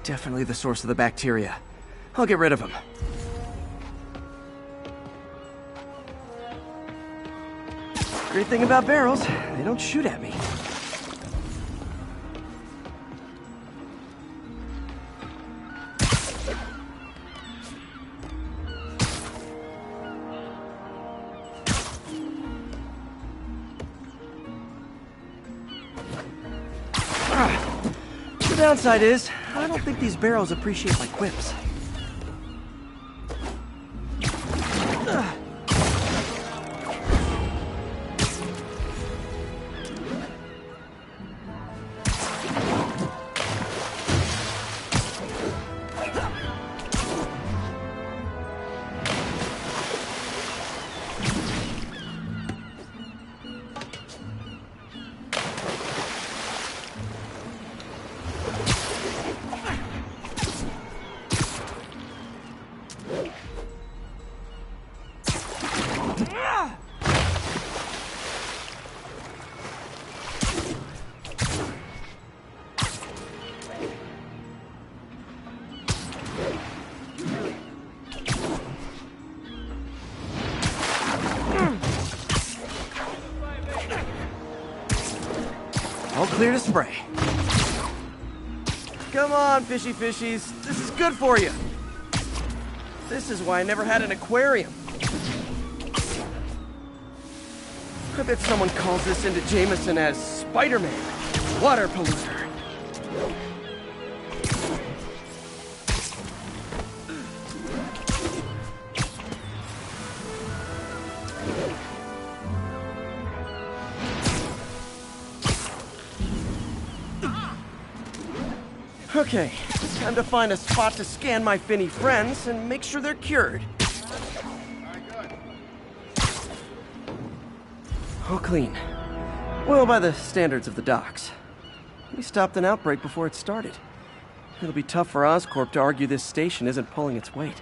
Definitely the source of the bacteria. I'll get rid of them. Great thing about barrels, they don't shoot at me. The downside is, I don't think these barrels appreciate my quips. All clear to spray. Come on, fishy fishies. This is good for you. This is why I never had an aquarium. I bet someone calls this into Jameson as Spider-Man, water polluter. Okay, time to find a spot to scan my finny friends and make sure they're cured. All clean. Well, by the standards of the docks. We stopped an outbreak before it started. It'll be tough for Oscorp to argue this station isn't pulling its weight.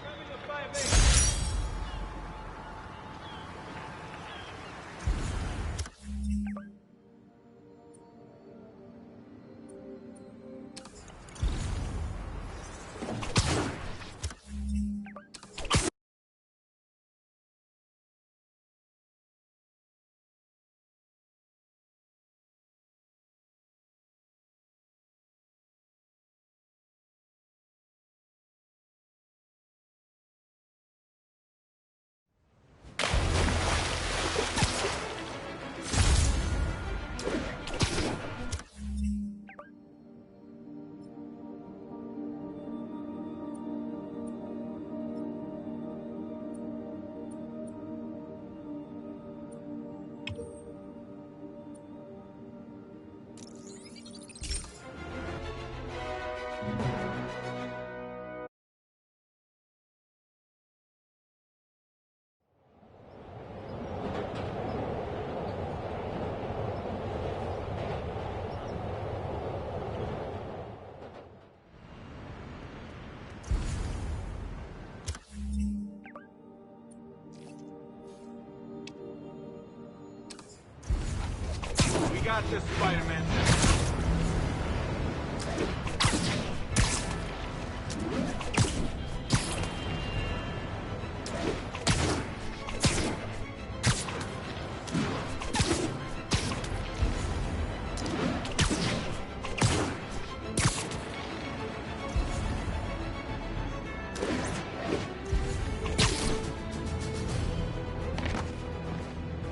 Got this, Spider-Man.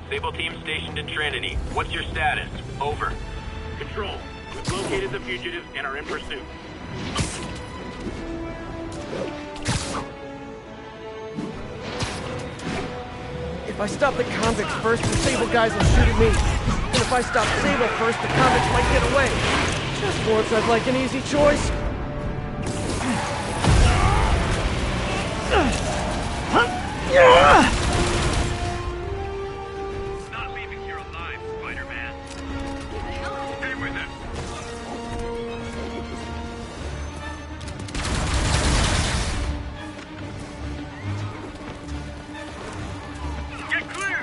Sable team stationed in Trinity. What's your status? Over. Control. We've located the fugitive and are in pursuit. If I stop the convicts first, the Sable guys will shoot at me. And if I stop Sable first, the convicts might get away. Just once I'd like an easy choice. Not leaving here alive, Spider-Man. Stay with him. Get clear!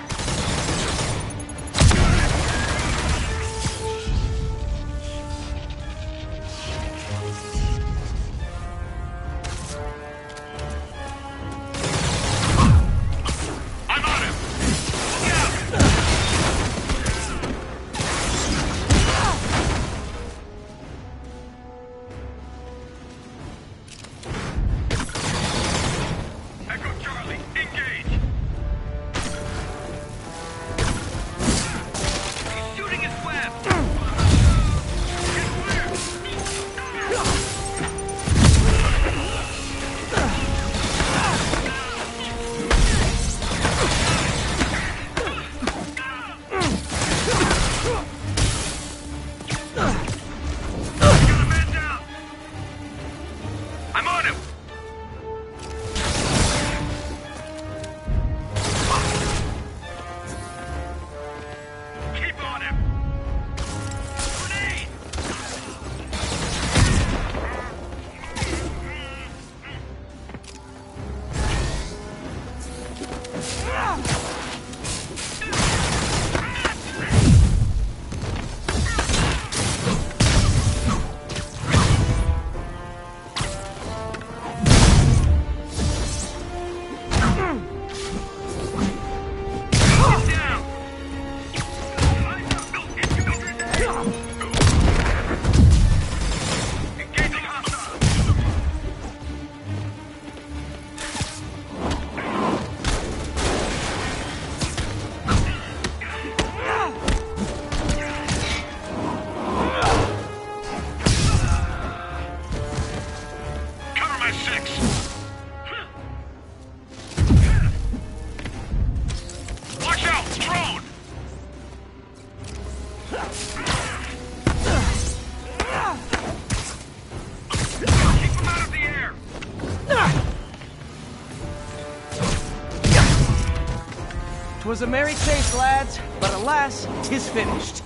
'Twas a merry chase, lads, but alas, 'tis finished.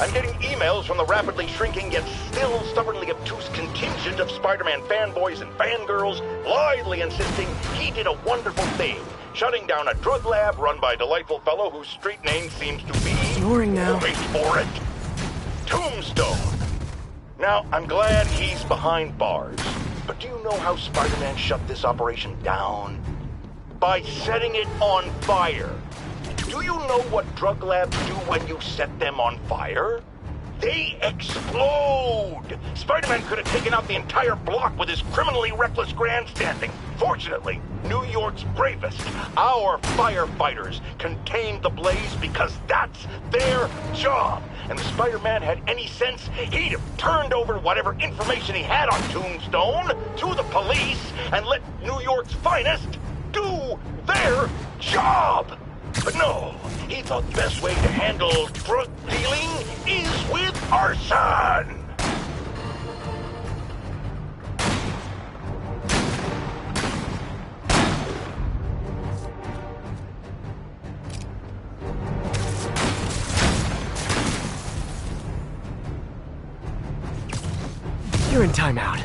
I'm getting emails from the rapidly shrinking yet still stubbornly obtuse contingent of Spider-Man fanboys and fangirls blithely insisting he did a wonderful thing, shutting down a drug lab run by a delightful fellow whose street name seems to be... Snoring now. Wait for it. Tombstone. Now, I'm glad he's behind bars, but do you know how Spider-Man shut this operation down? By setting it on fire. Do you know what drug labs do when you set them on fire? They explode! Spider-Man could have taken out the entire block with his criminally reckless grandstanding. Fortunately, New York's bravest, our firefighters, contained the blaze because that's their job. And if Spider-Man had any sense, he'd have turned over whatever information he had on Tombstone to the police and let New York's finest do their job. But no, he thought the best way to handle drug dealing is with arson! You're in timeout.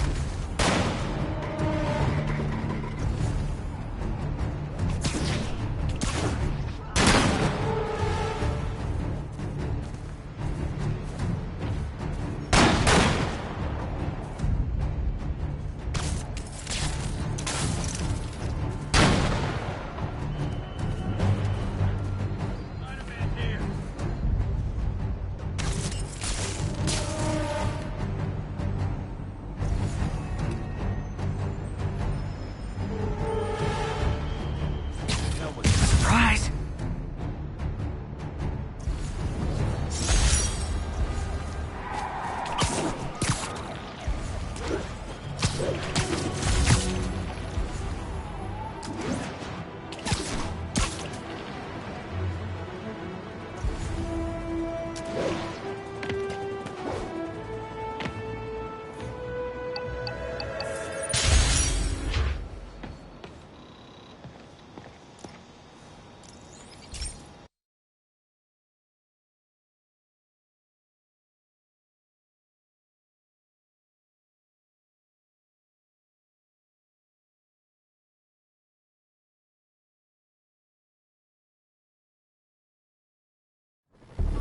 Surprise!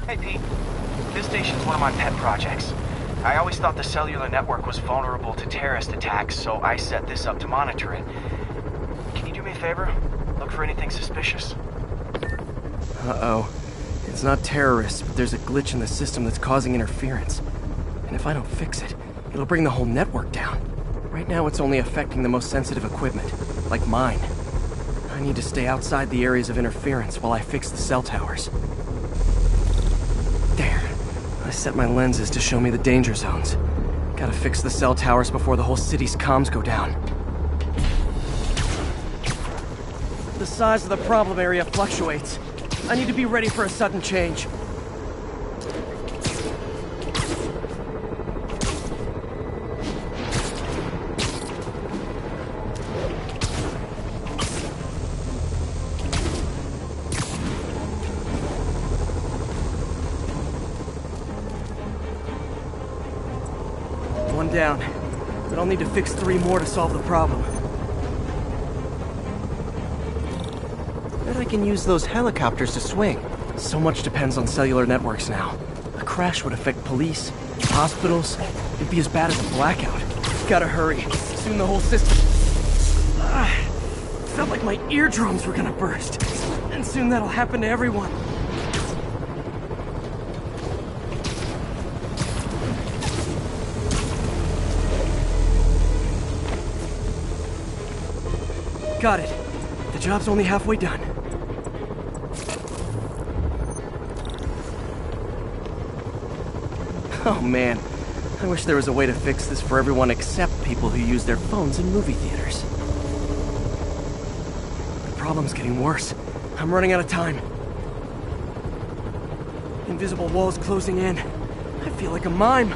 Hey, Pete. This station's one of my pet projects. I always thought the cellular network was vulnerable to terrorist attacks, so I set this up to monitor it. Can you do me a favor? Look for anything suspicious? Uh-oh. It's not terrorists, but there's a glitch in the system that's causing interference. And if I don't fix it, it'll bring the whole network down. Right now it's only affecting the most sensitive equipment, like mine. I need to stay outside the areas of interference while I fix the cell towers. There. I set my lenses to show me the danger zones. Gotta fix the cell towers before the whole city's comms go down. The size of the problem area fluctuates. I need to be ready for a sudden change. One down, but I'll need to fix 3 more to solve the problem. bet I can use those helicopters to swing. So much depends on cellular networks now. A crash would affect police, hospitals. It'd be as bad as a blackout. Gotta hurry. Soon the whole system... Felt like my eardrums were gonna burst. And soon that'll happen to everyone. Got it. The job's only halfway done. Oh man, I wish there was a way to fix this for everyone except people who use their phones in movie theaters. The problem's getting worse. I'm running out of time. Invisible walls closing in. I feel like a mime.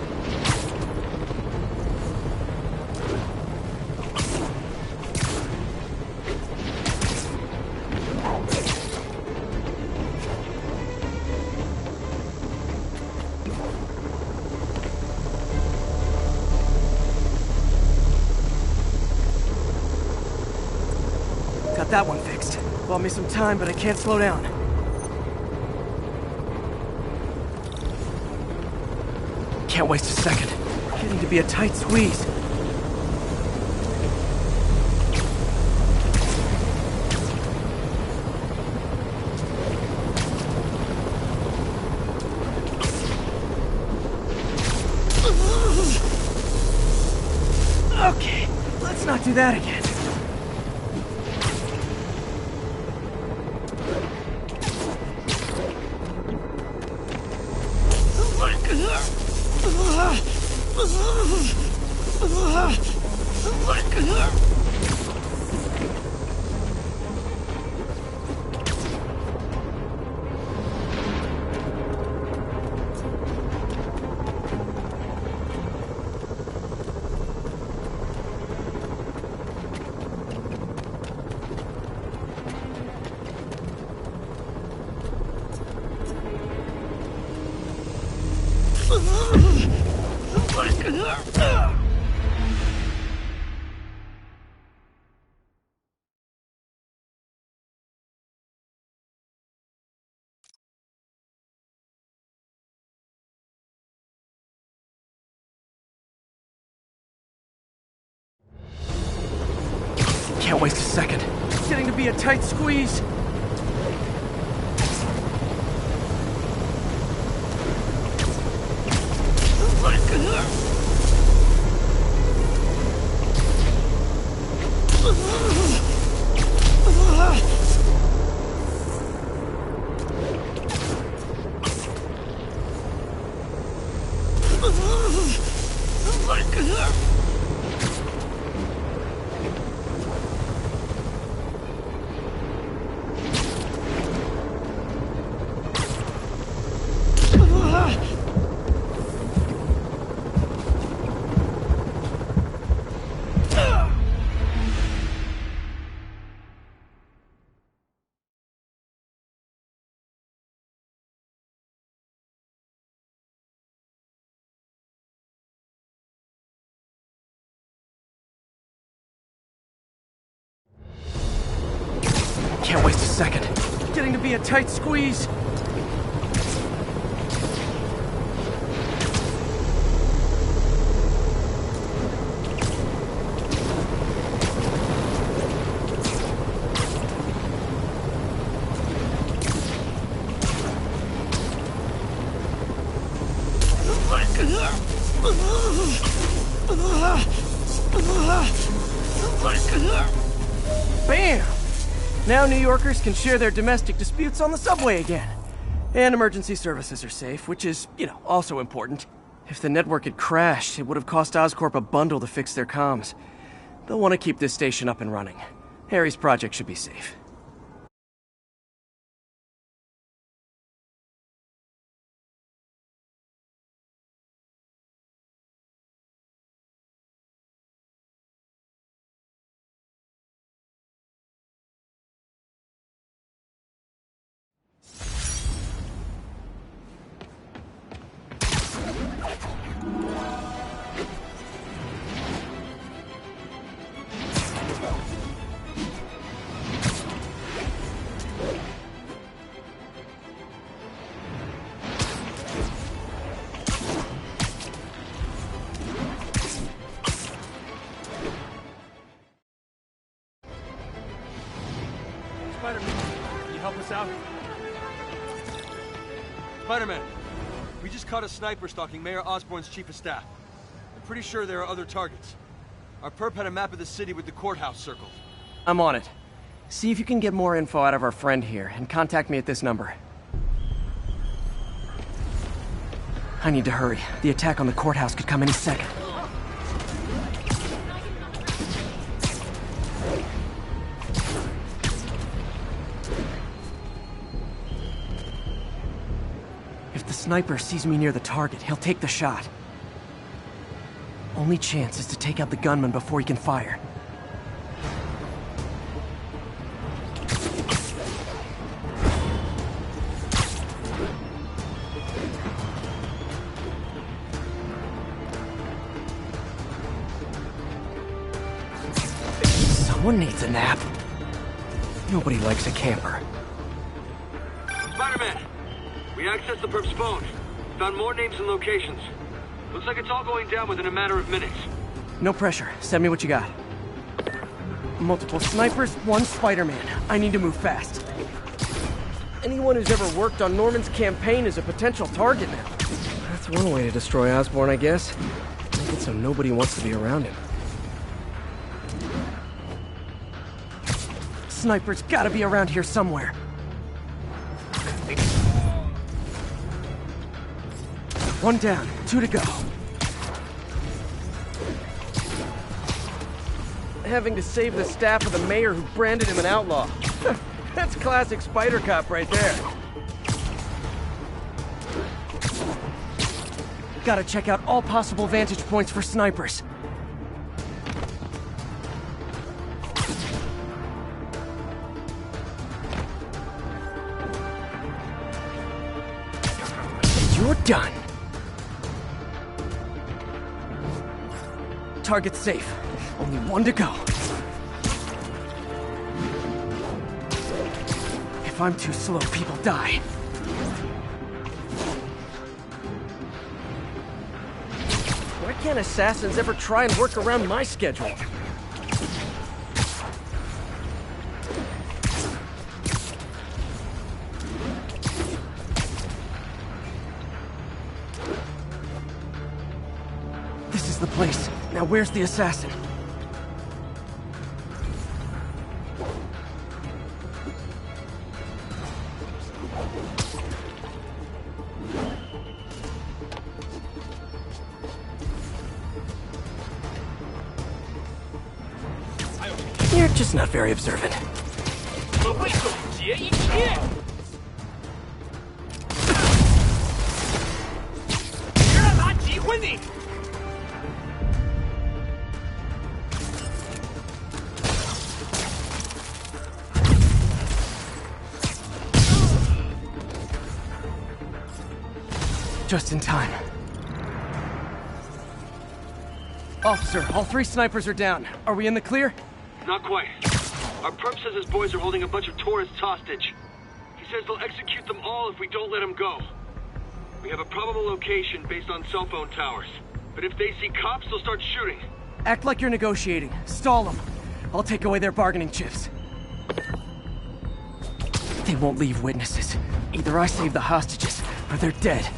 Got that one fixed. Bought me some time, but I can't slow down. Can't waste a second. Getting to be a tight squeeze. Okay, let's not do that again. Can't waste a second. It's getting to be a tight squeeze. Can't waste a second. Getting to be a tight squeeze. Bam! Now New Yorkers can share their domestic disputes on the subway again. And emergency services are safe, which is, also important. If the network had crashed, it would have cost Oscorp a bundle to fix their comms. They'll want to keep this station up and running. Harry's project should be safe. this out? Spider-Man, we just caught a sniper stalking Mayor Osborn's chief of staff. I'm pretty sure there are other targets. Our perp had a map of the city with the courthouse circled. I'm on it. See if you can get more info out of our friend here, and contact me at this number. I need to hurry. The attack on the courthouse could come any second. If the sniper sees me near the target, he'll take the shot. Only chance is to take out the gunman before he can fire. Someone needs a nap. Nobody likes a camper. Spider-Man! We accessed the perp's phone. Found more names and locations. Looks like it's all going down within a matter of minutes. No pressure. Send me what you got. Multiple snipers, one Spider-Man. I need to move fast. Anyone who's ever worked on Norman's campaign is a potential target now. That's one way to destroy Osborn, I guess. Make it so nobody wants to be around him. Sniper's gotta be around here somewhere. One down, 2 to go. Having to save the staff of the mayor who branded him an outlaw. That's classic Spider Cop right there. Gotta check out all possible vantage points for snipers. You're done. Target's safe. Only 1 to go. If I'm too slow, people die. Why can't assassins ever try and work around my schedule? This is the place. Now where's the assassin? You're just not very observant. 我会总结一切。让他击昏你！ Just in time. Officer, all 3 snipers are down. Are we in the clear? Not quite. Our perp says his boys are holding a bunch of tourists hostage. He says they'll execute them all if we don't let them go. We have a probable location based on cell phone towers. But if they see cops, they'll start shooting. Act like you're negotiating. Stall them. I'll take away their bargaining chips. They won't leave witnesses. Either I save the hostages, or they're dead.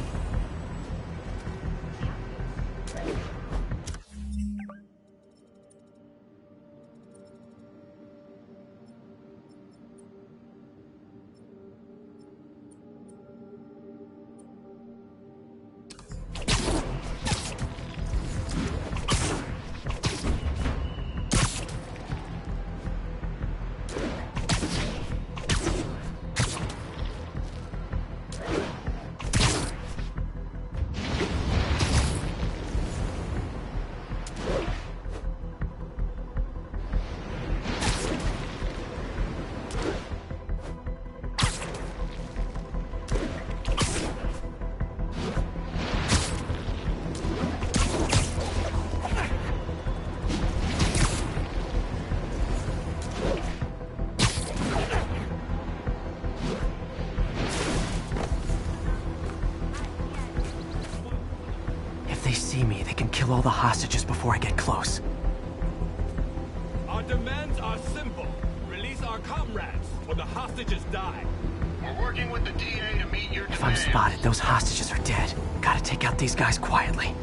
Kill all the hostages before I get close. Our demands are simple. Release our comrades, or the hostages die. We're working with the DA to meet your If I'm demands. spotted, those hostages are dead. Gotta take out these guys quietly.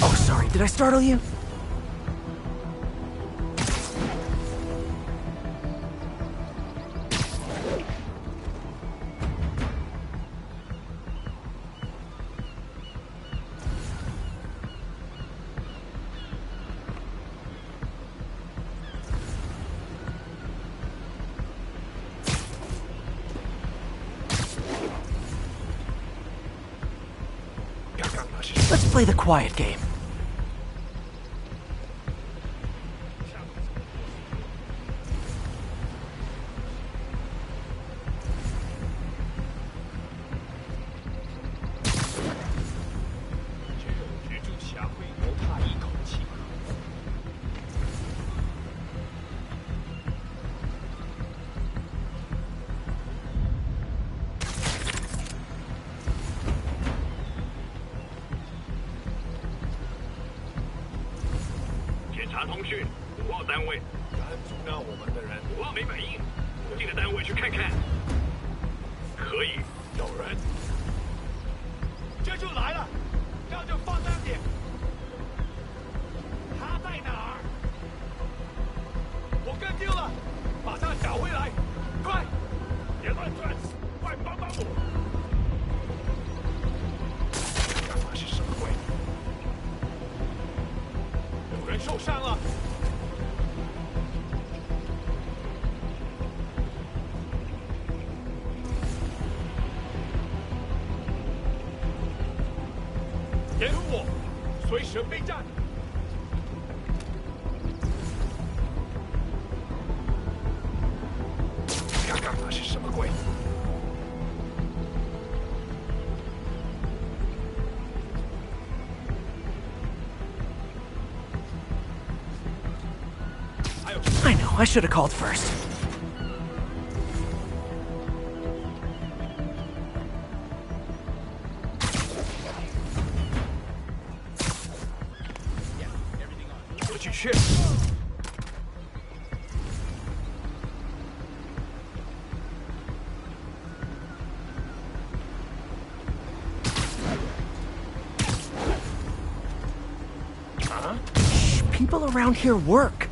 Oh, sorry, did I startle you? Let's play the quiet game. I know, I should have called first. Shh, people around here work.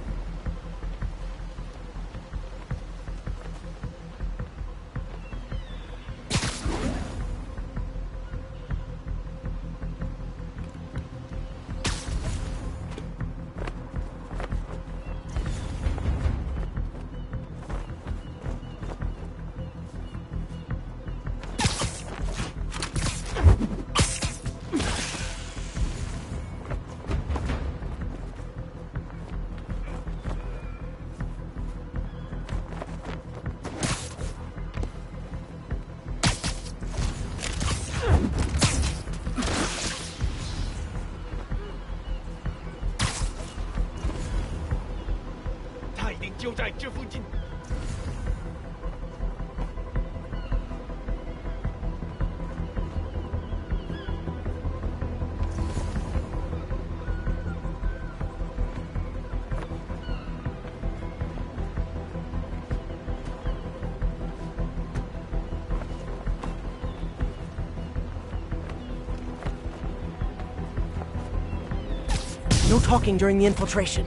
No talking during the infiltration.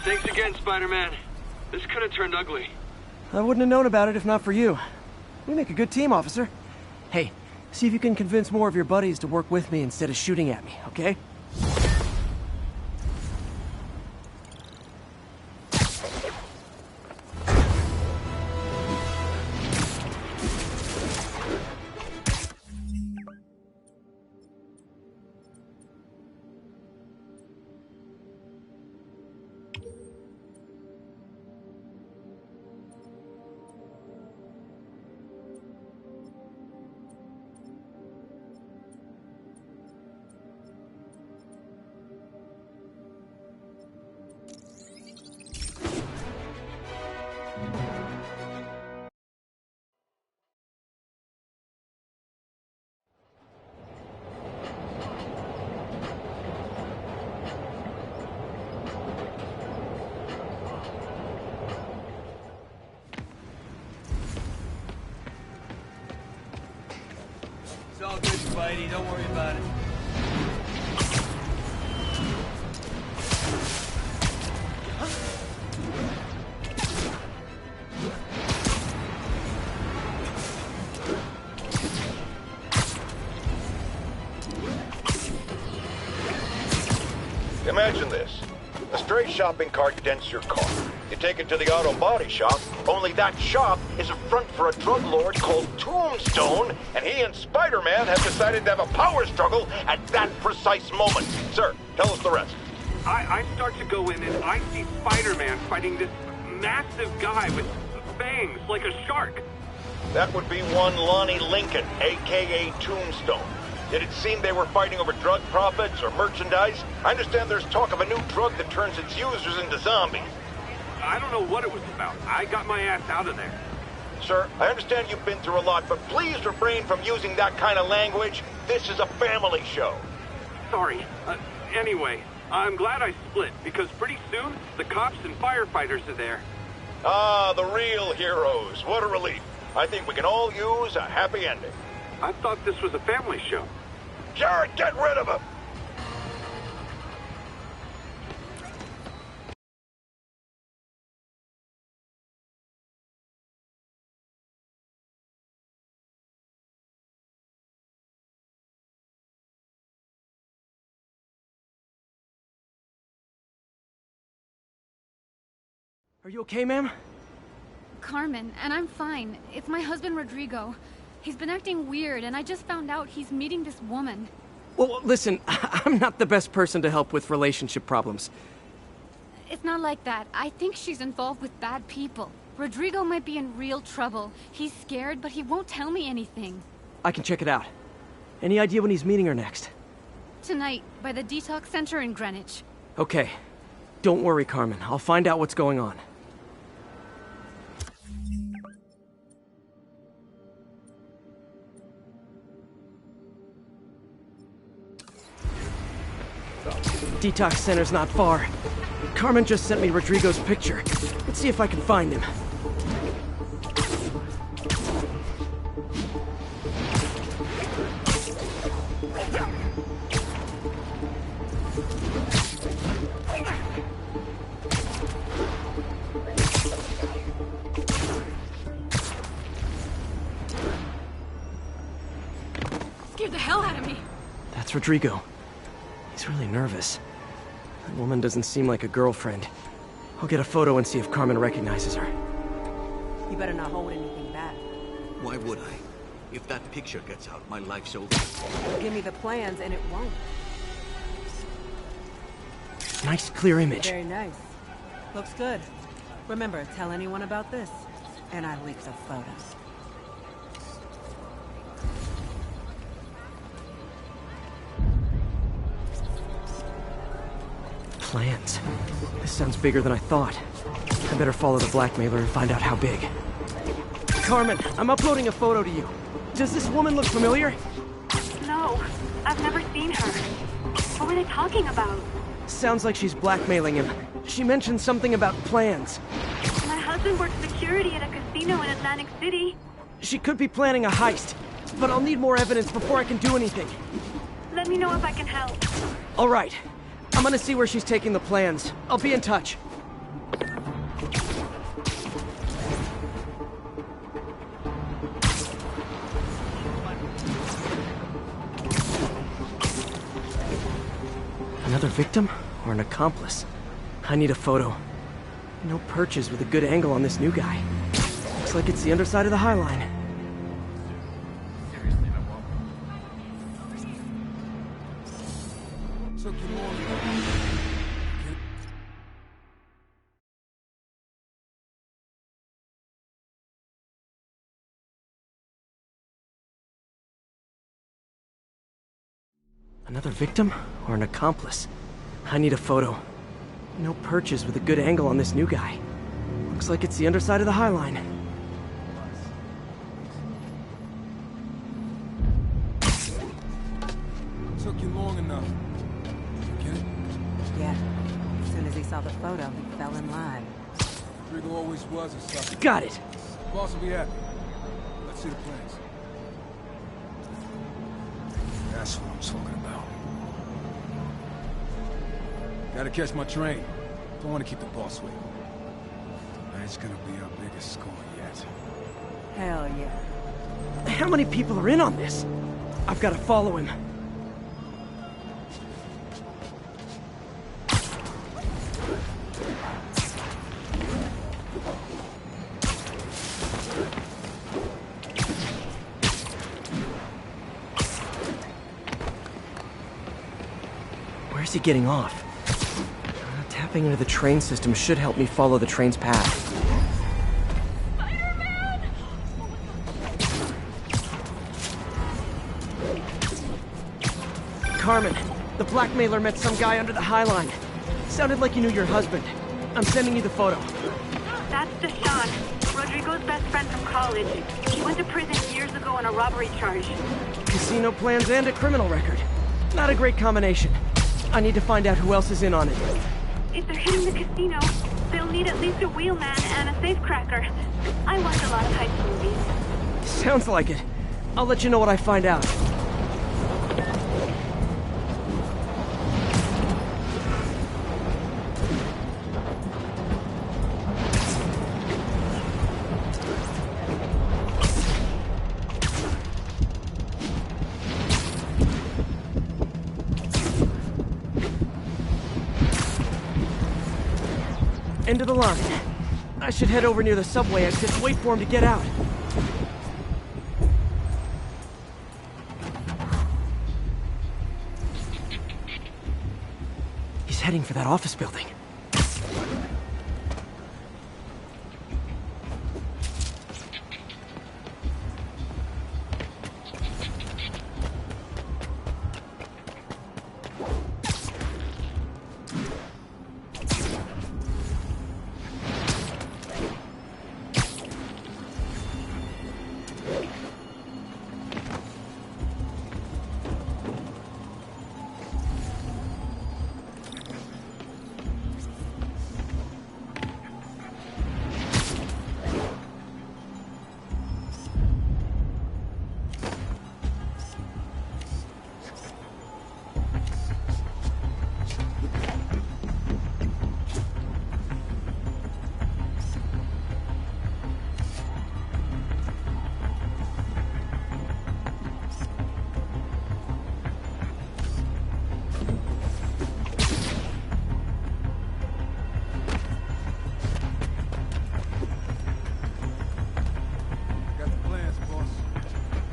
Thanks again, Spider-Man. This could have turned ugly. I wouldn't have known about it if not for you. We make a good team, officer. Hey, see if you can convince more of your buddies to work with me instead of shooting at me, okay? lady. Don't worry about it. Imagine this. A stray shopping cart dents your car. You take it to the auto body shop, only that shop is a front for a drug lord called Tombstone, and he and Spider-Man have decided to have a power struggle at that precise moment. Sir, tell us the rest. I start to go in and I see Spider-Man fighting this massive guy with fangs like a shark. That would be one Lonnie Lincoln, a.k.a. Tombstone. Did it seem they were fighting over drug profits or merchandise? I understand there's talk of a new drug that turns its users into zombies. I don't know what it was about. I got my ass out of there. Sir, I understand you've been through a lot, but please refrain from using that kind of language. This is a family show. Sorry. Anyway, I'm glad I split, because pretty soon, the cops and firefighters are there. Ah, the real heroes. What a relief. I think we can all use a happy ending. I thought this was a family show. Jared, get rid of him! Are you okay, ma'am? Carmen, and I'm fine. It's my husband, Rodrigo. He's been acting weird, and I just found out he's meeting this woman. Well, listen, I'm not the best person to help with relationship problems. It's not like that. I think she's involved with bad people. Rodrigo might be in real trouble. He's scared, but he won't tell me anything. I can check it out. Any idea when he's meeting her next? Tonight, by the detox center in Greenwich. Okay. Don't worry, Carmen. I'll find out what's going on. Detox center's not far. Carmen just sent me Rodrigo's picture. Let's see if I can find him. Scared the hell out of me. That's Rodrigo. He's really nervous. That woman doesn't seem like a girlfriend. I'll get a photo and see if Carmen recognizes her. You better not hold anything back. Why would I? If that picture gets out, my life's over. Give me the plans and it won't. Nice, clear image. Very nice. Looks good. Remember, tell anyone about this, and I leak the photos. Plans. This sounds bigger than I thought. I better follow the blackmailer and find out how big. Carmen, I'm uploading a photo to you. Does this woman look familiar? No, I've never seen her. What were they talking about? Sounds like she's blackmailing him. She mentioned something about plans. My husband works security at a casino in Atlantic City. She could be planning a heist, but I'll need more evidence before I can do anything. Let me know if I can help. All right. I'm gonna see where she's taking the plans. I'll be in touch. Another victim or an accomplice? I need a photo. No perches with a good angle on this new guy. Looks like it's the underside of the High Line. Another victim or an accomplice? I need a photo. No perches with a good angle on this new guy. Looks like it's the underside of the High Line. Took you long enough. You get it? Yeah. As soon as he saw the photo, he fell in line. Rodrigo always was a sucker. Got it. Boss will be happy. Let's see the plans. That's what I'm talking about. Gotta catch my train. Don't want to keep the boss waiting. Tonight's gonna be our biggest score yet. Hell yeah. How many people are in on this? I've got to follow him. Where's he getting off? Tapping into the train system should help me follow the train's path. Carmen, the blackmailer met some guy under the High Line. Sounded like you knew your husband. I'm sending you the photo. That's Deshaun, Rodrigo's best friend from college. He went to prison years ago on a robbery charge. Casino plans and a criminal record. Not a great combination. I need to find out who else is in on it. If they're hitting the casino, they'll need at least a wheelman and a safecracker. I watch a lot of heist movies. Sounds like it. I'll let you know what I find out. End of the line. I should head over near the subway exit and wait for him to get out. He's heading for that office building.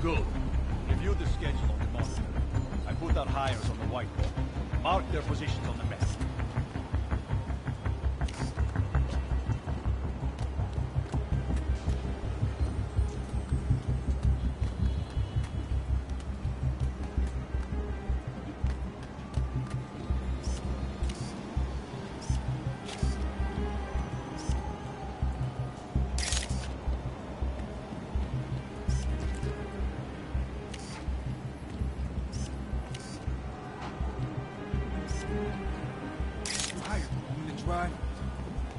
Good. Review the schedule on the monitor. I put out hires on the whiteboard. Mark their positions on the map.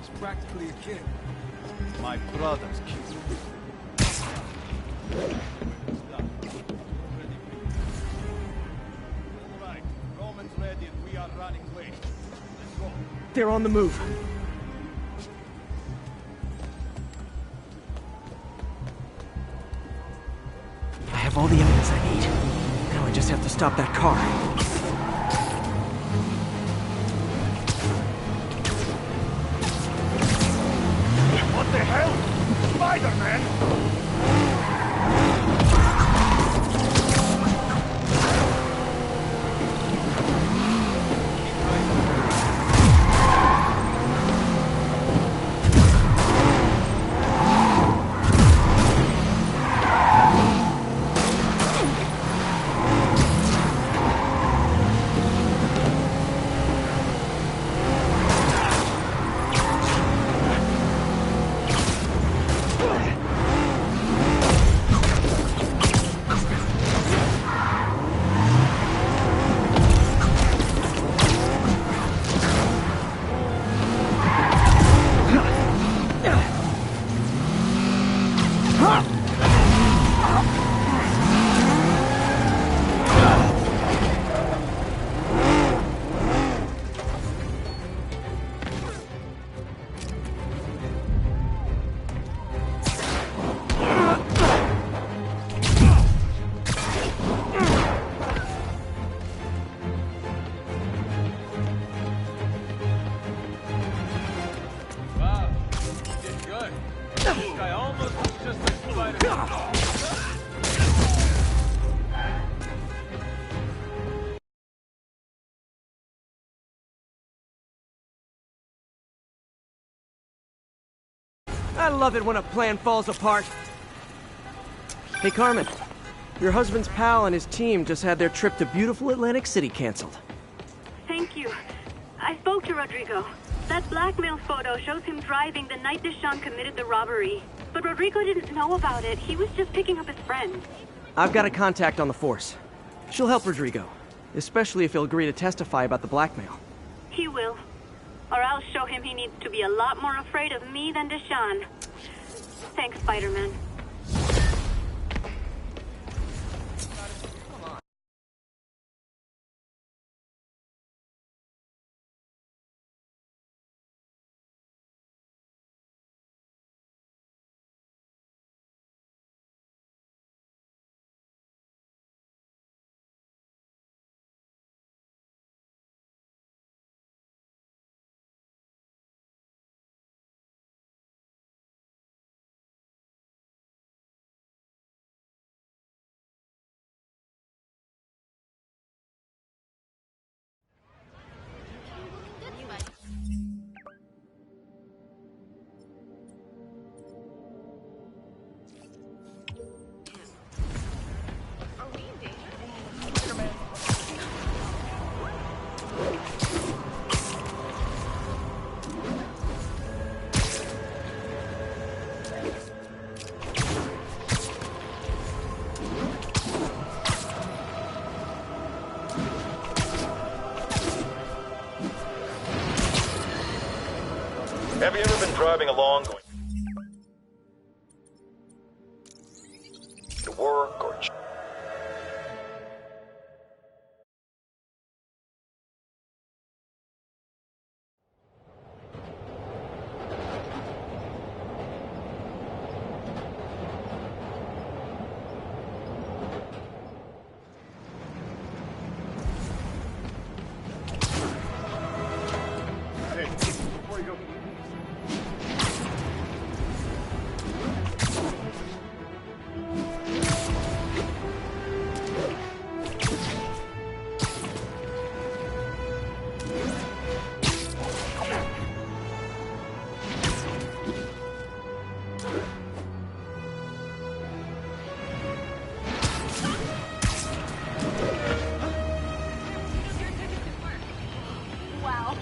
He's practically a kid. My brother's kid. Alright, Roman's ready and we are running late. Let's go. They're on the move. I have all the evidence I need. Now I just have to stop that car. What the hell? Spider-Man! I love it when a plan falls apart. Hey, Carmen. Your husband's pal and his team just had their trip to beautiful Atlantic City canceled. Thank you. I spoke to Rodrigo. That blackmail photo shows him driving the night Deshawn committed the robbery. But Rodrigo didn't know about it. He was just picking up his friend. I've got a contact on the force. She'll help Rodrigo, especially if he'll agree to testify about the blackmail. He will. Or I'll show him he needs to be a lot more afraid of me than Deshawn. Thanks, Spider-Man. Have you ever been driving along going to work or...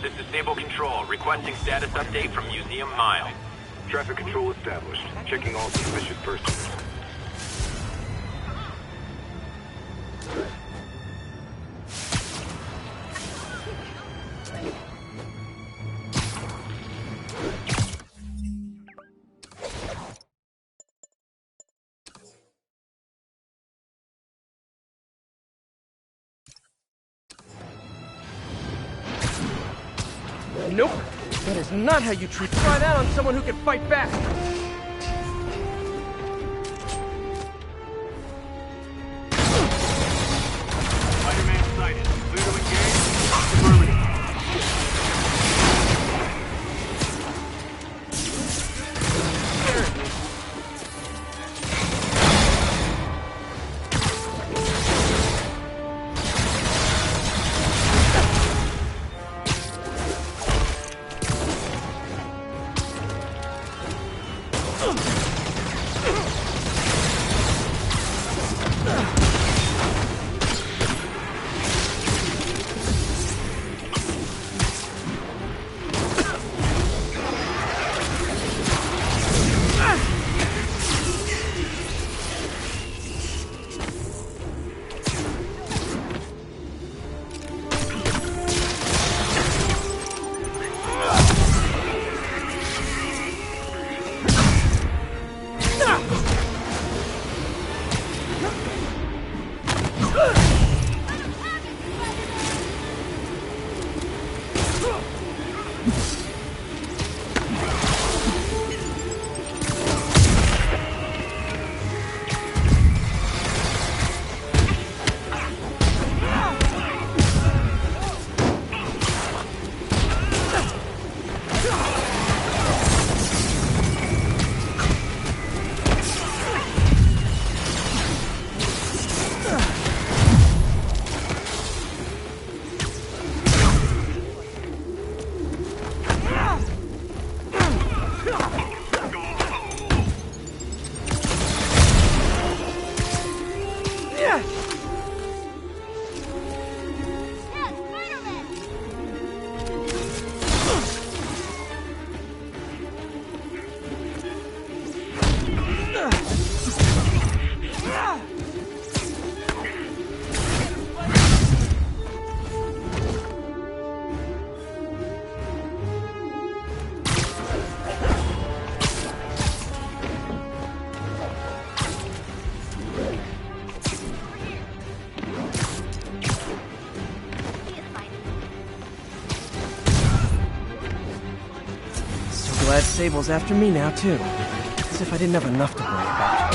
This is Stable Control, requesting status update from Museum Mile. Traffic control established. Checking all suspicious persons. Nope. That is not how you treat. Try that on someone who can fight back. Spider-Man sighted. Clear to engage. Affirmative. glad Sable's after me now, too. As if I didn't have enough to worry about.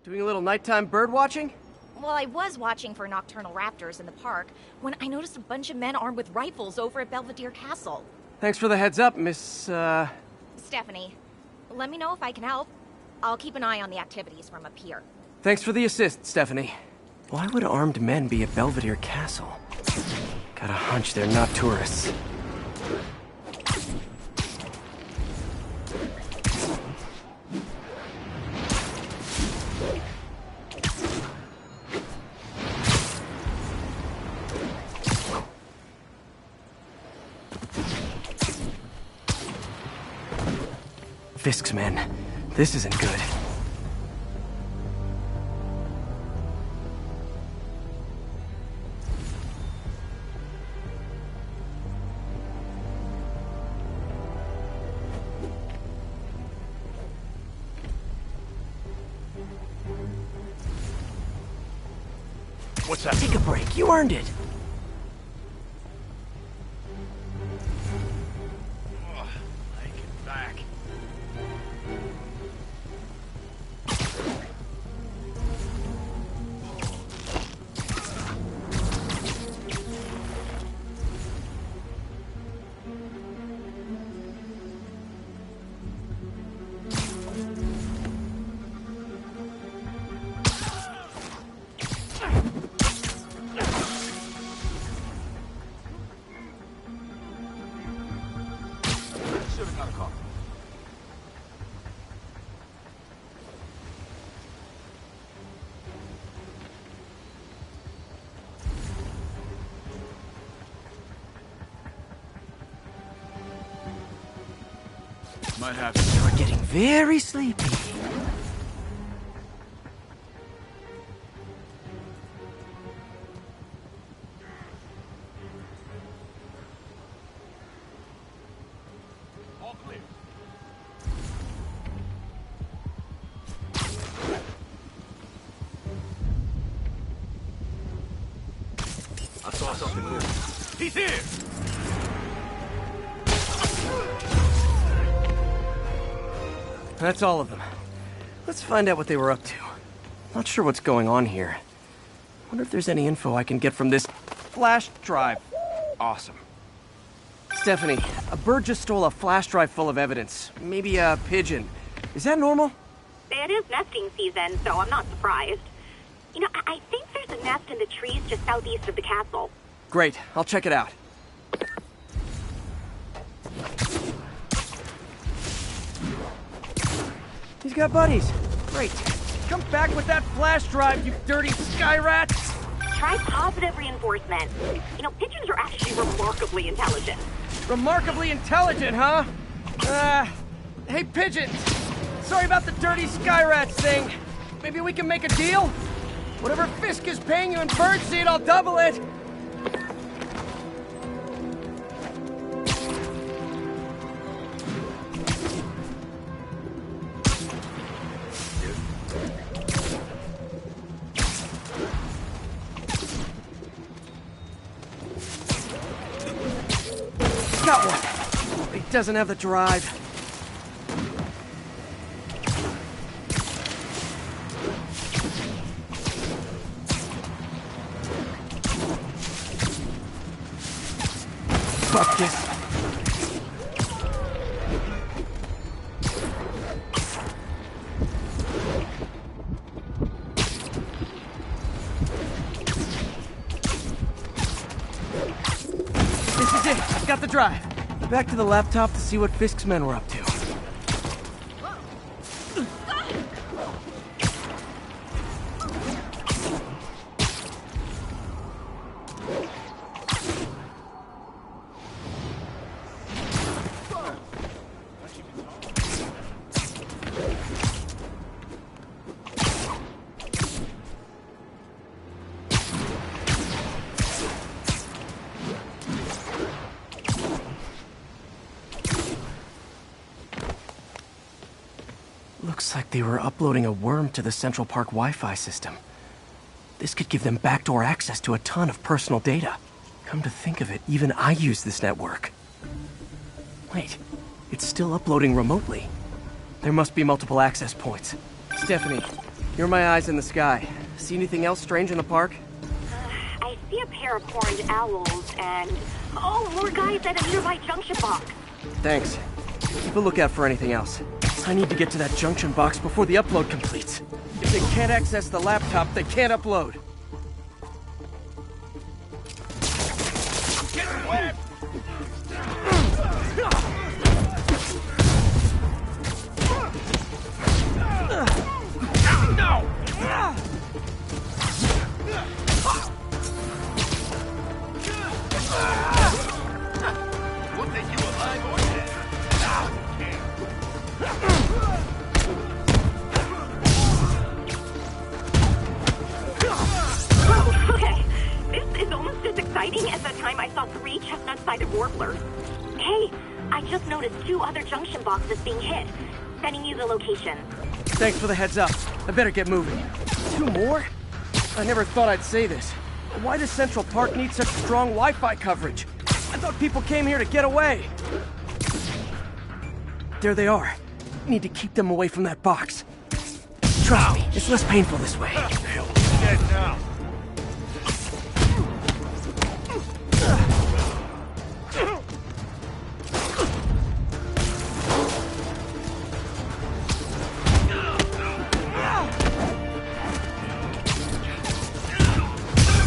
Doing a little nighttime bird watching? Well, I was watching for nocturnal raptors in the park when I noticed a bunch of men armed with rifles over at Belvedere Castle. Thanks for the heads up, Miss, Stephanie, let me know if I can help. I'll keep an eye on the activities from up here. Thanks for the assist, Stephanie. Why would armed men be at Belvedere Castle? Got a hunch they're not tourists. Fisk's men. This isn't good. What's that? Take a break. You earned it. Might have. You're getting very sleepy. All clear. I saw something here. He's here! That's all of them. Let's find out what they were up to. Not sure what's going on here. Wonder if there's any info I can get from this flash drive. Awesome. Stephanie, a bird just stole a flash drive full of evidence. Maybe a pigeon. Is that normal? It is nesting season, so I'm not surprised. You know, I think there's a nest in the trees just southeast of the castle. Great, I'll check it out. He's got buddies. Great. Come back with that flash drive, you dirty sky rats! Try positive reinforcement. You know, pigeons are actually remarkably intelligent. Remarkably intelligent, huh? Hey, pigeons! Sorry about the dirty sky rats thing. Maybe we can make a deal? Whatever Fisk is paying you in birdseed, I'll double it! Got one. He doesn't have the drive. Fuck this. drive. Back to the laptop to see what Fisk's men were up to. Looks like they were uploading a worm to the Central Park Wi-Fi system. This could give them backdoor access to a ton of personal data. Come to think of it, even I use this network. Wait, it's still uploading remotely. There must be multiple access points. Stephanie, you're my eyes in the sky. See anything else strange in the park? I see a pair of horned owls and... oh, more guys at a nearby junction box. Thanks. Keep a lookout for anything else. I need to get to that junction box before the upload completes. If they can't access the laptop, they can't upload. Get wet! No! We'll take you alive or dead. Okay, this is almost as exciting as the time I saw 3 chestnut-sided warblers. Hey, I just noticed 2 other junction boxes being hit. Sending you the location. Thanks for the heads up. I better get moving. 2 more? I never thought I'd say this. Why does Central Park need such strong Wi-Fi coverage? I thought people came here to get away. There they are. Need to keep them away from that box. Trust me, it's less painful this way. Dead now.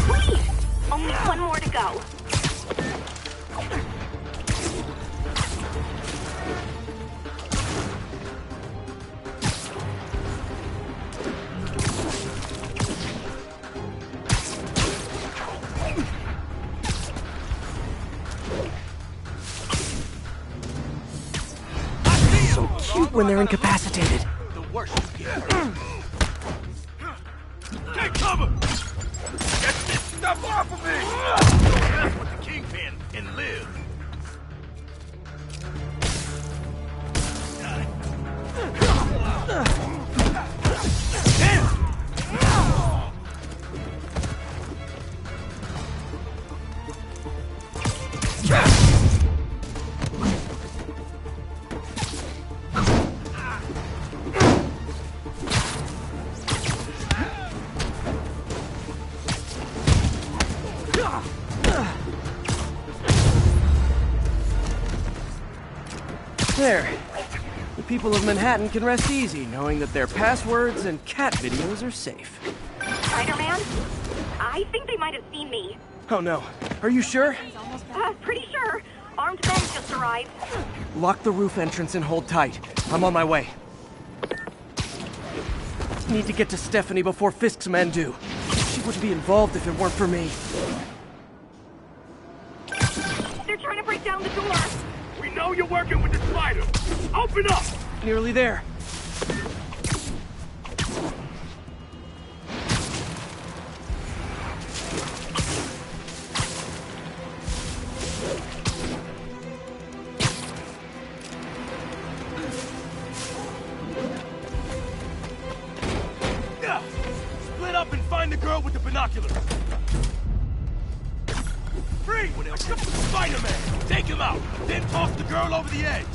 Please! Only 1 more to go. So cute when they're incapacitated. The worst you get. Take cover! Get this stuff off of me! Don't mess with the Kingpin and live. There. The people of Manhattan can rest easy knowing that their passwords and cat videos are safe. Spider-Man? I think they might have seen me. Oh no. Are you sure? Pretty sure. Armed men just arrived. Lock the roof entrance and hold tight. I'm on my way. Need to get to Stephanie before Fisk's men do. She wouldn't be involved if it weren't for me. They're trying to break down the door. We know you're working with the spider. Open up! Nearly there. Split up and find the girl with the binoculars. Free! Spider-Man! Take him out! Then toss the girl over the edge!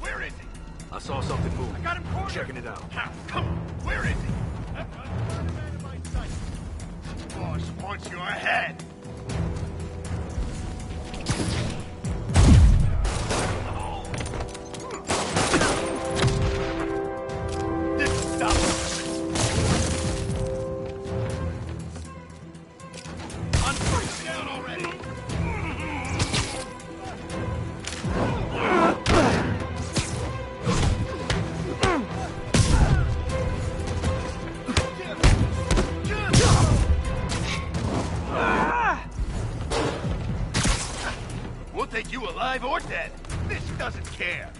Where is he? I saw something move. I got him cornered! Checking it out. Come on! Where is he? Boss wants your head! This is stop. Alive or dead, this doesn't care.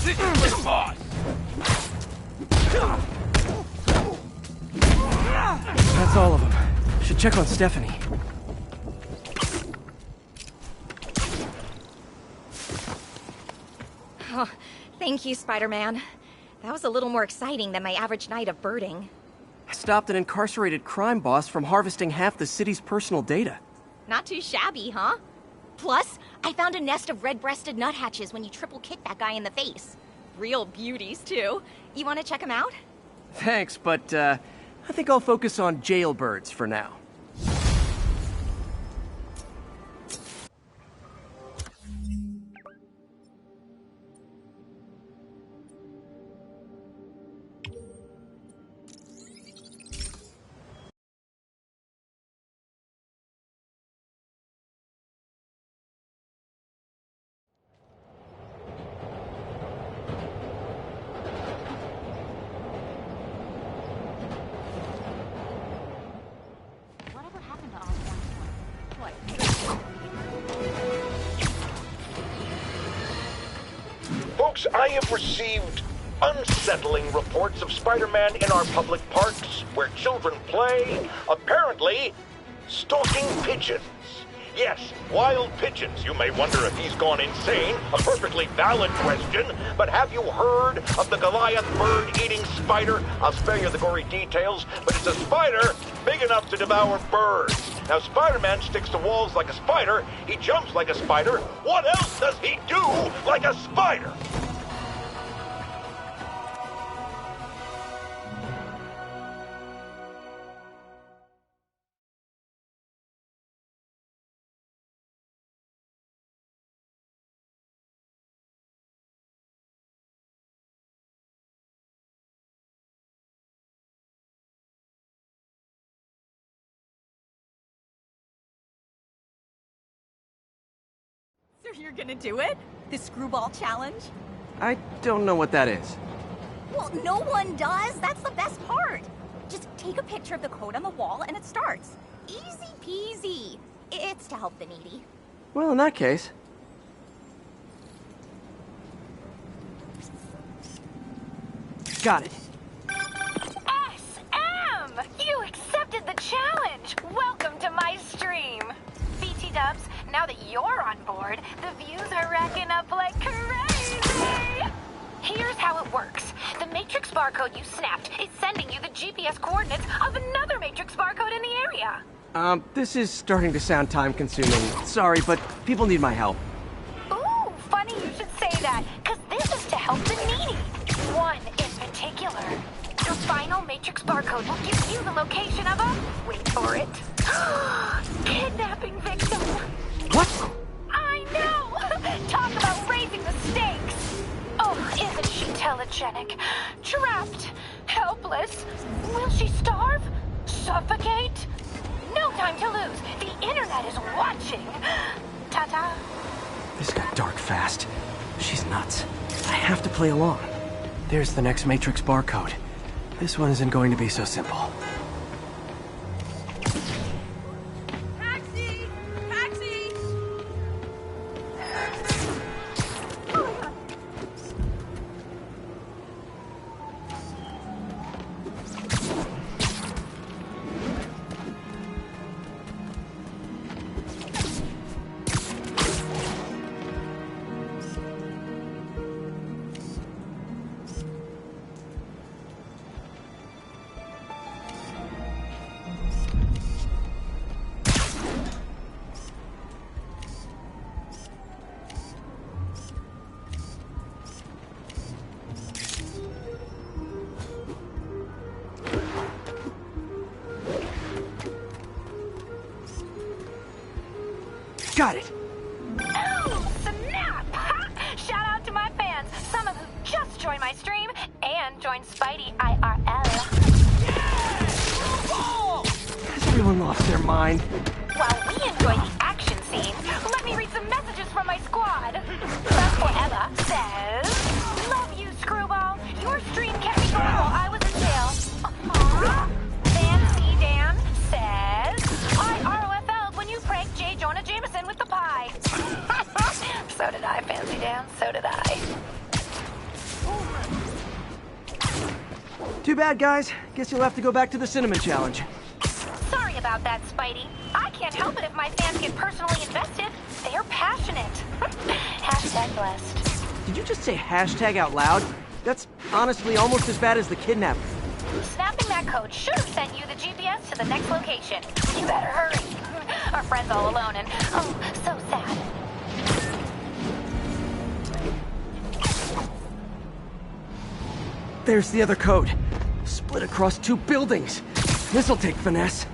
This is for the boss! That's all of them. Should check on Stephanie. Oh, thank you, Spider-Man. That was a little more exciting than my average night of birding. I stopped an incarcerated crime boss from harvesting half the city's personal data. Not too shabby, huh? Plus, I found a nest of red-breasted nuthatches when you triple kicked that guy in the face. Real beauties, too. You want to check them out? Thanks, but I think I'll focus on jailbirds for now. Folks, I have received unsettling reports of Spider-Man in our public parks, where children play, apparently stalking pigeons. Yes, wild pigeons. You may wonder if he's gone insane. A perfectly valid question. But have you heard of the Goliath bird-eating spider? I'll spare you the gory details, but it's a spider big enough to devour birds. Now, Spider-Man sticks to walls like a spider. He jumps like a spider. What else does he do like a spider? So you're gonna do it? The screwball challenge? I don't know what that is. Well, no one does. That's the best part. Just take a picture of the code on the wall and it starts. Easy peasy. It's to help the needy. Well, in that case... Got it. SM! You accepted the challenge! Welcome to my stream. BT Dubs, now that you're on board, the views are racking up like crazy! Here's how it works. The Matrix barcode you snapped is sending you the GPS coordinates of another Matrix barcode in the area. This is starting to sound time-consuming. Sorry, but people need my help. Ooh, funny you should say that, because this is to help the needy. One in particular. The final Matrix barcode will give you the location of a... wait for it. Kidnapping victim. What? I know! Talk about raising the stakes. Oh, isn't she telegenic? Trapped. Helpless. Will she starve? Suffocate? No time to lose. The internet is watching. Ta-ta. This got dark fast. She's nuts. I have to play along. There's the next Matrix barcode. This one isn't going to be so simple. Taxi! Taxi! Got it! Oh, snap! Shout out to my fans, some of who just joined my stream and joined Spidey IRL. Has everyone lost their mind? While we enjoy the action scenes, let me read some messages from my squad. Love Forever says, love you, Screwball. Your stream kept me going while I was in jail. Aww. Fancy Dan says, And so did I. Too bad, guys. Guess you'll have to go back to the Cinnamon Challenge. Sorry about that, Spidey. I can't help it if my fans get personally invested. They're passionate. Hashtag blessed. Did you just say hashtag out loud? That's honestly almost as bad as the kidnapping. Snapping that code should have sent you the GPS to the next location. You better hurry. Our friend's all alone and, oh, so sad. There's the other code. Split across 2 buildings. This'll take finesse.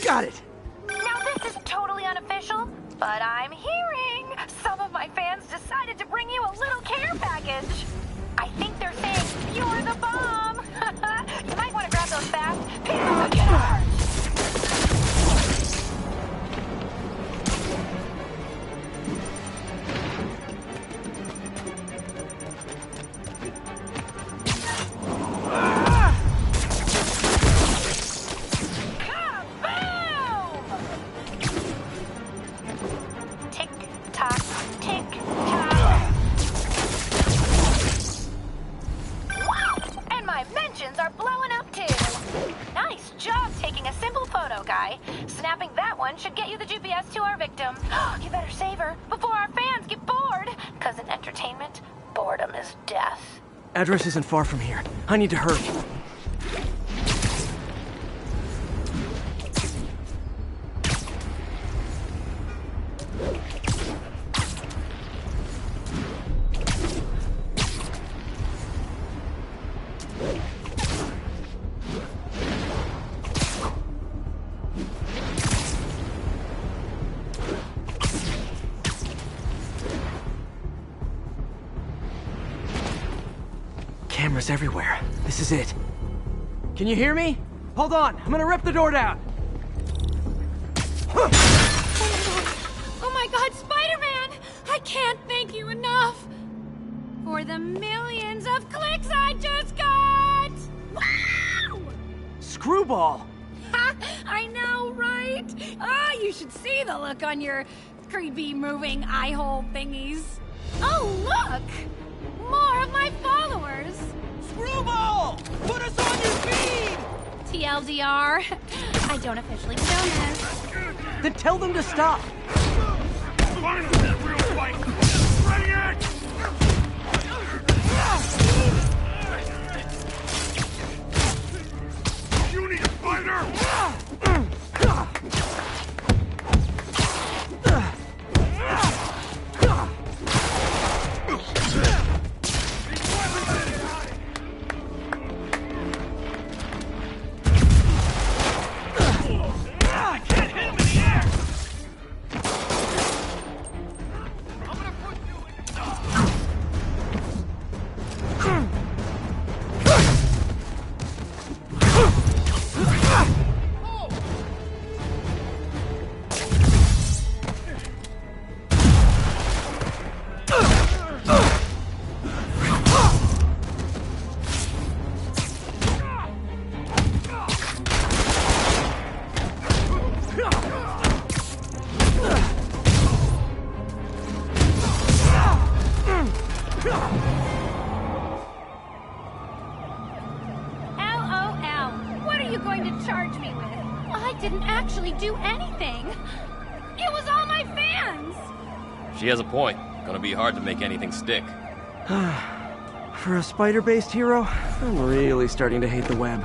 Got it! Now this is totally unofficial, but I'm hearing some of my fans decided to bring you a little care package. I think they're saying you're the bomb. You might want to grab those fast. Pick up the guitar. Should get you the GPS to our victim. You better save her before our fans get bored. Because in entertainment, boredom is death. Address isn't far from here. I need to hurry. Cameras everywhere. This is it. Can you hear me? Hold on, I'm gonna rip the door down. Oh my god, Spider-Man! I can't thank you enough for the millions of clicks I just got! Wow! Screwball! Ha! I know, right? Ah, you should see the look on your creepy moving eye hole thingies. Oh, look! More of my followers! Screwball! Put us on your feed! TLDR, I don't officially condone this. Then tell them to stop! Finally, that real fight! Bring it! You need a fighter! LOL. What are you going to charge me with? I didn't actually do anything. It was all my fans. She has a point. Gonna be hard to make anything stick. For a spider-based hero, I'm really starting to hate the web.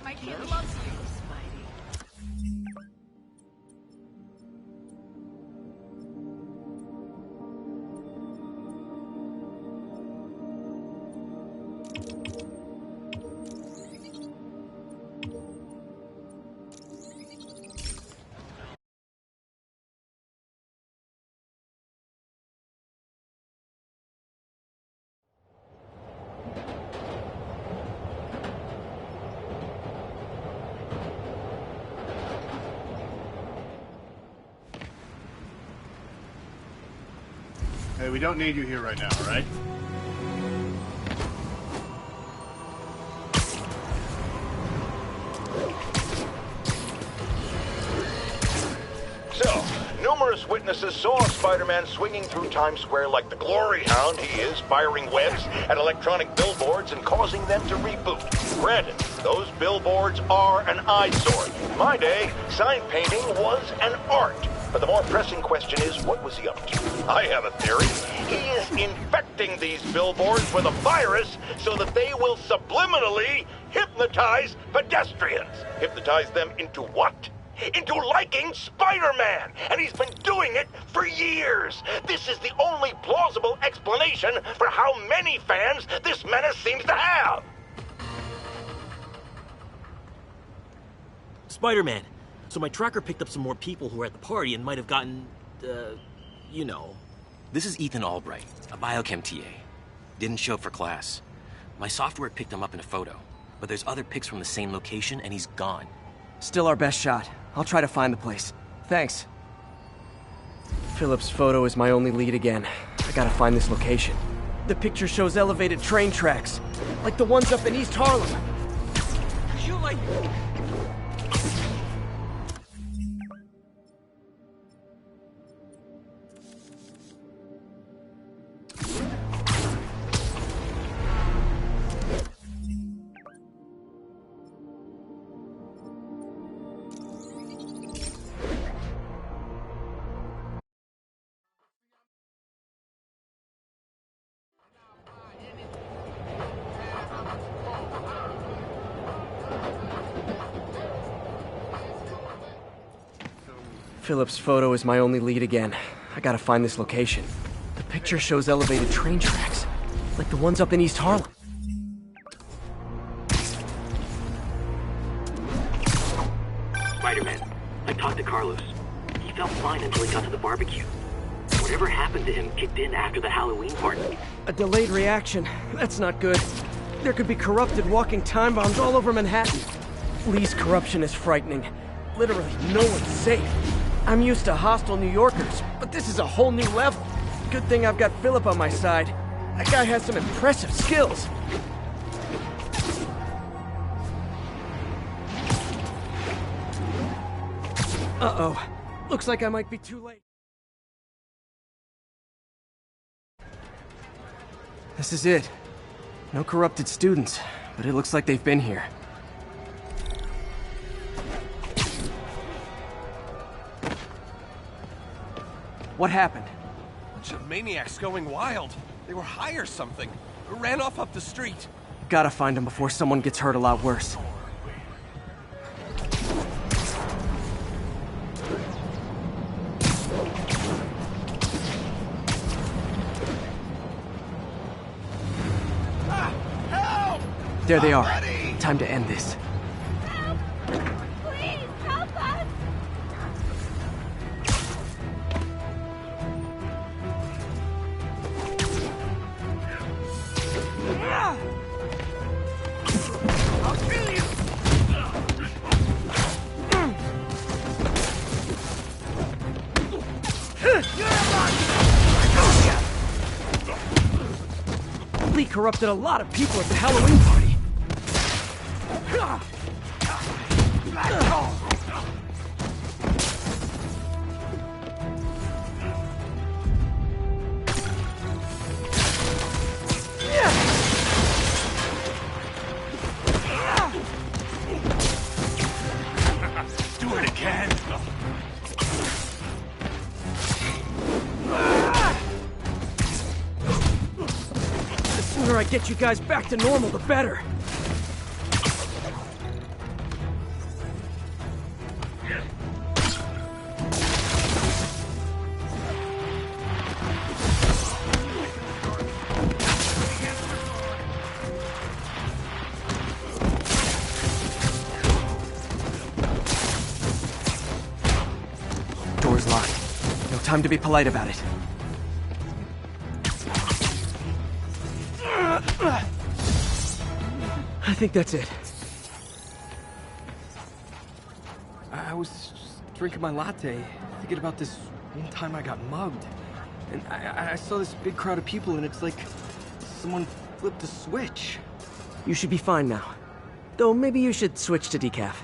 My kid loves you, Spidey. Hey, we don't need you here right now, all right? So, numerous witnesses saw Spider-Man swinging through Times Square like the glory hound he is, firing webs at electronic billboards and causing them to reboot. Granted, those billboards are an eyesore. In my day, sign painting was an art. But the more pressing question is, what was he up to? I have a theory. He is infecting these billboards with a virus so that they will subliminally hypnotize pedestrians. Hypnotize them into what? Into liking Spider-Man! And he's been doing it for years! This is the only plausible explanation for how many fans this menace seems to have! Spider-Man. So my tracker picked up some more people who were at the party and might have gotten, you know. This is Ethan Albright, a biochem TA. Didn't show up for class. My software picked him up in a photo, but there's other pics from the same location and he's gone. Still our best shot. I'll try to find the place. Thanks. Philip's photo is my only lead again. I gotta find this location. The picture shows elevated train tracks, like the ones up in East Harlem. You like... Philip's photo is my only lead again. I gotta find this location. The picture shows elevated train tracks, like the ones up in East Harlem. Spider-Man, I talked to Carlos. He felt fine until he got to the barbecue. Whatever happened to him kicked in after the Halloween party. A delayed reaction. That's not good. There could be corrupted walking time bombs all over Manhattan. Lee's corruption is frightening. Literally, no one's safe. I'm used to hostile New Yorkers, but this is a whole new level. Good thing I've got Philip on my side. That guy has some impressive skills. Uh-oh. Looks like I might be too late. This is it. No corrupted students, but it looks like they've been here. What happened? Bunch of maniacs going wild. They were high or something. Ran off up the street. Gotta find them before someone gets hurt a lot worse. Help! There they are. Time to end this. Help! Please, help us! I'll kill you! corrupted a lot of people at the Halloween party. Do it again. The sooner I get you guys back to normal, the better. Door's locked. No time to be polite about it. I think that's it. I was just drinking my latte, thinking about this one time I got mugged. And I saw this big crowd of people, and it's like someone flipped a switch. You should be fine now. Though maybe you should switch to decaf.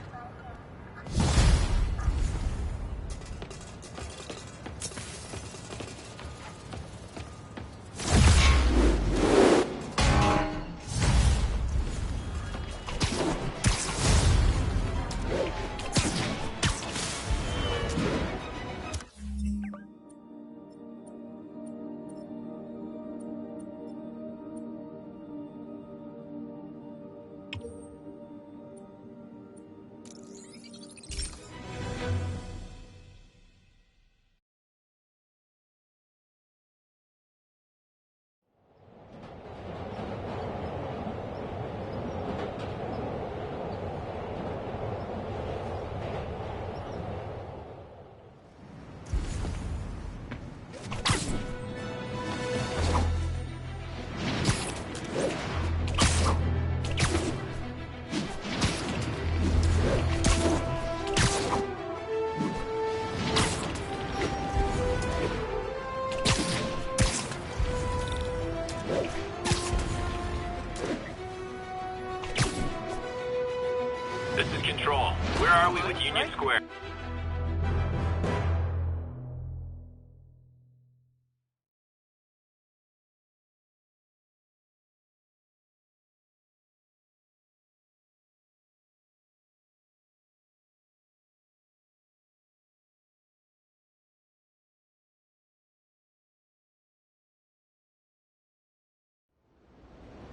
This is Control. Where are we with Union Square?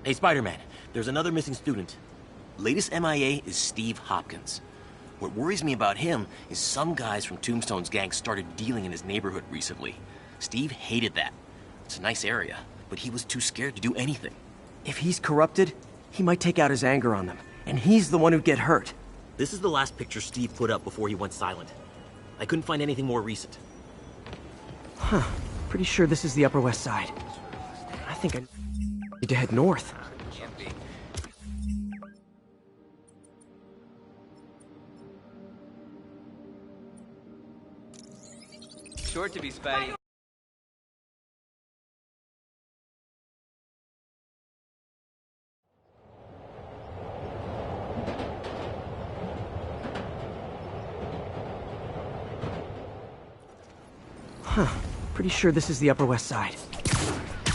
Hey, Spider-Man, there's another missing student. Latest MIA is Steve Hopkins. What worries me about him is some guys from Tombstone's gang started dealing in his neighborhood recently. Steve hated that. It's a nice area, but he was too scared to do anything. If he's corrupted, he might take out his anger on them, and he's the one who'd get hurt. This is the last picture Steve put up before he went silent. I couldn't find anything more recent. Huh. Pretty sure this is the Upper West Side. I think I need to head north. Short to be Spidey. Huh. Pretty sure this is the Upper West Side.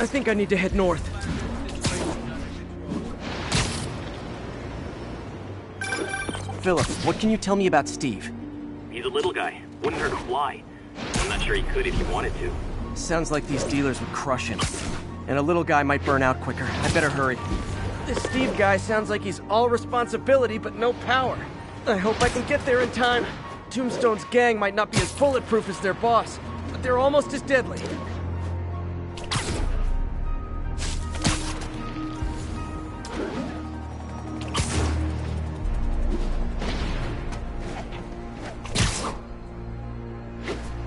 I think I need to head north. Philip, what can you tell me about Steve? He's a little guy. Wouldn't hurt to fly. I'm not sure he could if he wanted to. Sounds like these dealers would crush him. And a little guy might burn out quicker. I better hurry. This Steve guy sounds like he's all responsibility but no power. I hope I can get there in time. Tombstone's gang might not be as bulletproof as their boss, but they're almost as deadly.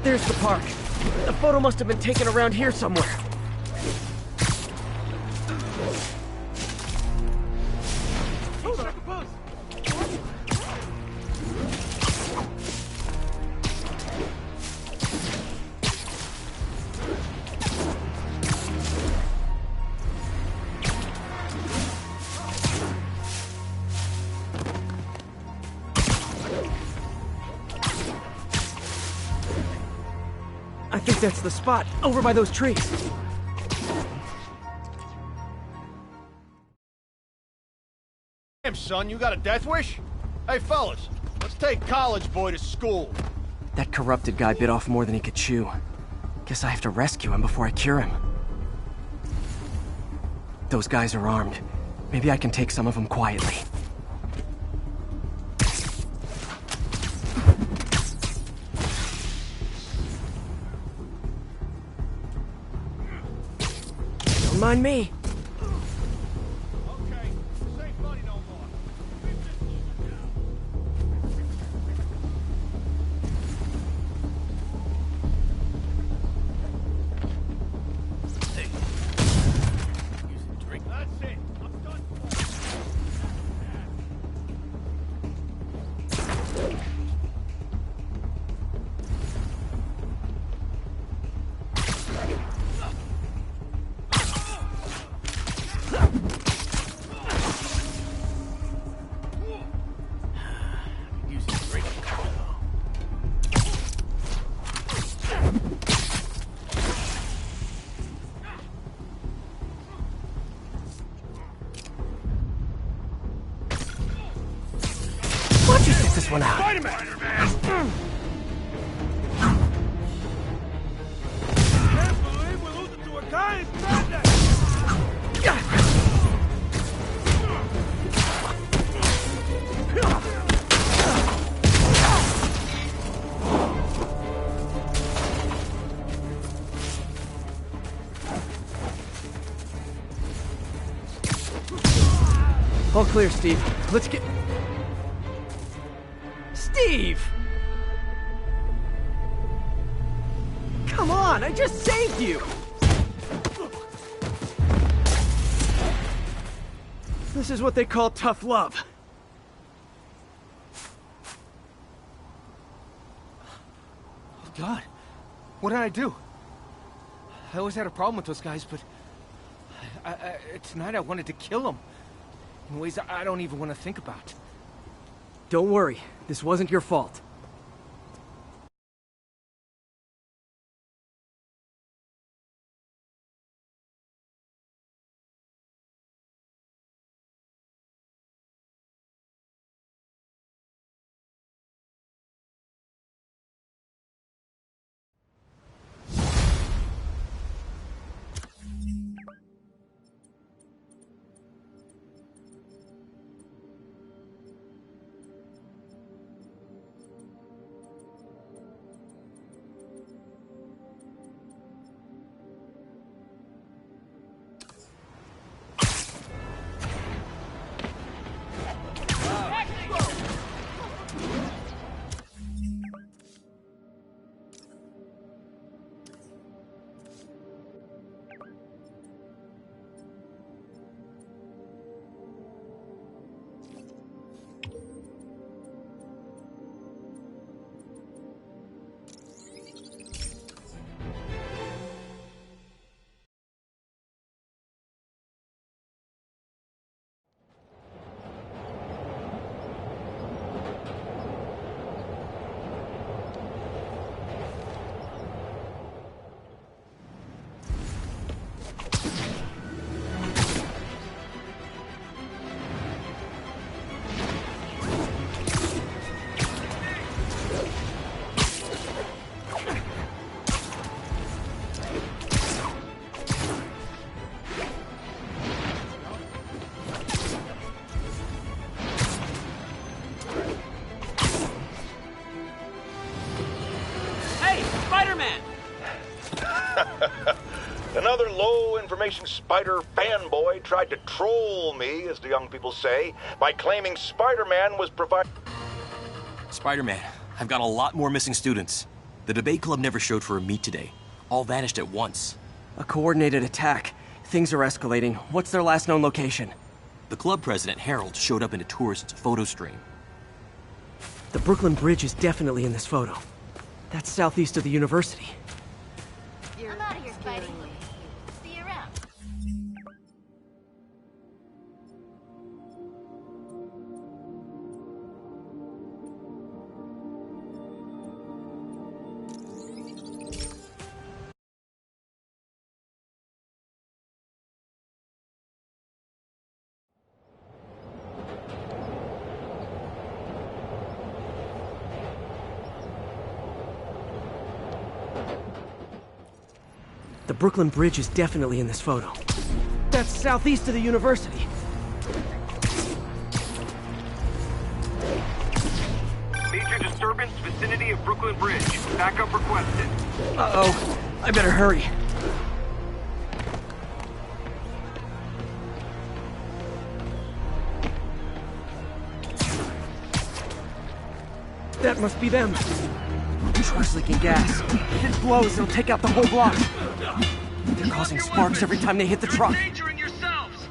There's the park. The photo must have been taken around here somewhere. I think that's the spot, over by those trees. Damn, son, you got a death wish? Hey, fellas, let's take college boy to school. That corrupted guy bit off more than he could chew. Guess I have to rescue him before I cure him. Those guys are armed. Maybe I can take some of them quietly. Don't mind me. This one out. Spider-Man! Can't believe we're losing to a guy in madness! All clear, Steve. Let's get... Steve! Come on, I just saved you! This is what they call tough love. Oh, God. What did I do? I always had a problem with those guys, but... tonight I wanted to kill them. In ways I don't even want to think about. Don't worry, this wasn't your fault. Another low-information Spider fanboy tried to troll me, as the young people say, by claiming Spider-Man was providing... Spider-Man, I've got a lot more missing students. The debate club never showed for a meet today. All vanished at once. A coordinated attack. Things are escalating. What's their last known location? The club president, Harold, showed up in a tourist's photo stream. The Brooklyn Bridge is definitely in this photo. That's southeast of the university. I'm out of here, Spidey. See you around. The Brooklyn Bridge is definitely in this photo. That's southeast of the university. Major disturbance vicinity of Brooklyn Bridge. Backup requested. Uh-oh. I better hurry. That must be them. Truck's leaking gas. If it blows, it'll take out the whole block. They're causing sparks every time they hit the truck. Endangering yourselves!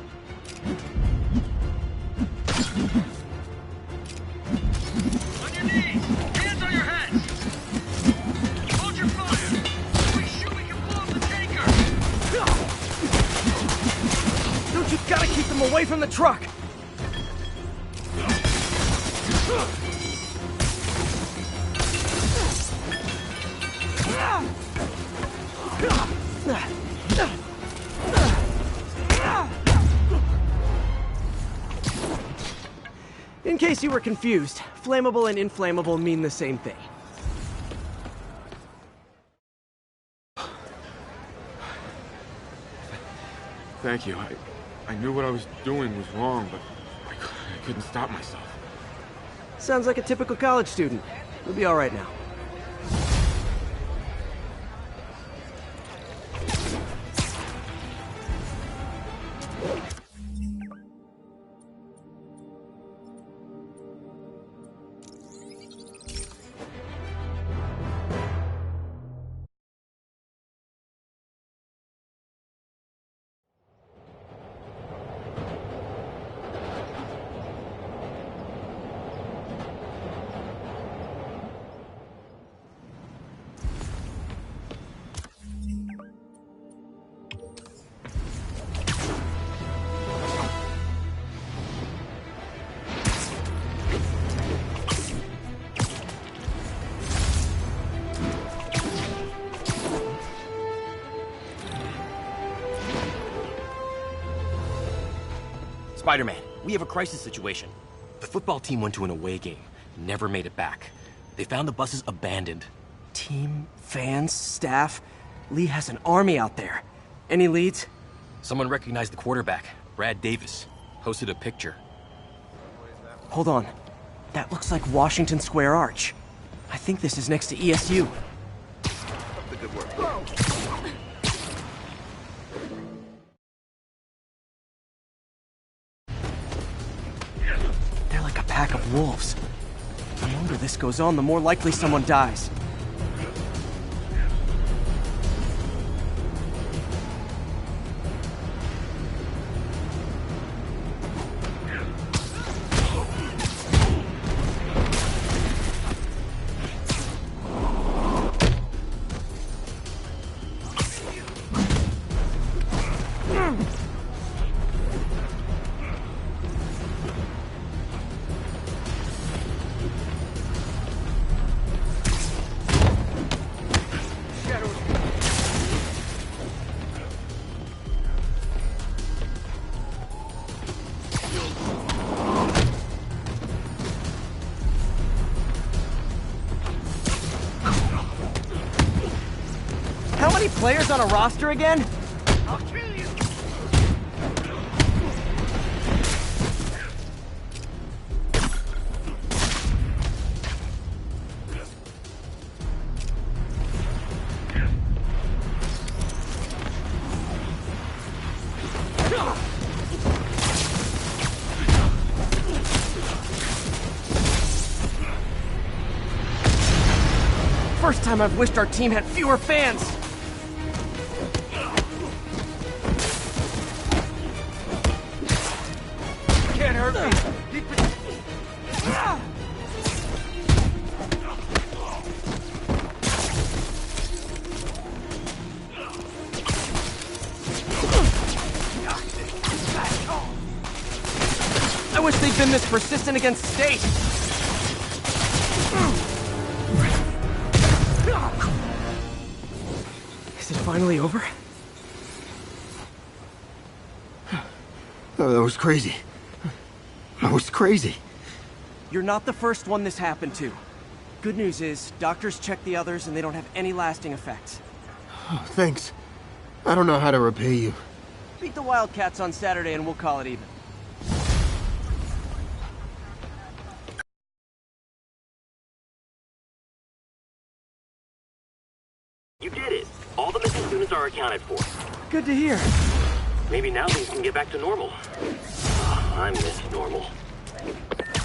On your knees! Hands on your heads! Hold your fire! If we shoot, we can blow up the tanker! Don't you gotta keep them away from the truck? In case you were confused, flammable and inflammable mean the same thing. Thank you. I knew what I was doing was wrong, but I couldn't stop myself. Sounds like a typical college student. You'll be all right now. Spider-Man, we have a crisis situation. The football team went to an away game, never made it back. They found the buses abandoned. Team, fans, staff. Lee has an army out there. Any leads? Someone recognized the quarterback, Brad Davis. Posted a picture. Hold on. That looks like Washington Square Arch. I think this is next to ESU. Good work. They're like a pack of wolves. The longer this goes on, the more likely someone dies. How many players on a roster again? I'll kill you! First time I've wished our team had fewer fans. Can't hurt me. I wish they'd been this persistent against State. Is it finally over? Oh, that was crazy. That was crazy. You're not the first one this happened to. Good news is, doctors checked the others and they don't have any lasting effects. Oh, thanks. I don't know how to repay you. Beat the Wildcats on Saturday and we'll call it even. You did it. All the missing students are accounted for. Good to hear. Maybe now things can get back to normal. I miss normal.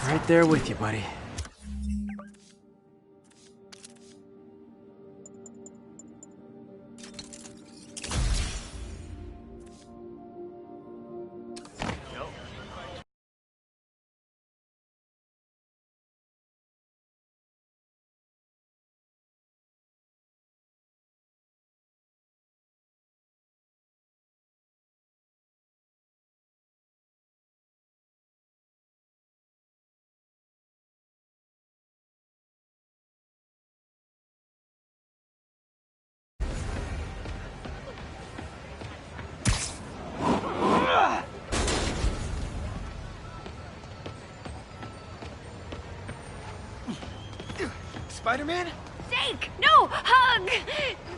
Right there with you, buddy. Spider-Man? Jake! No! Hug!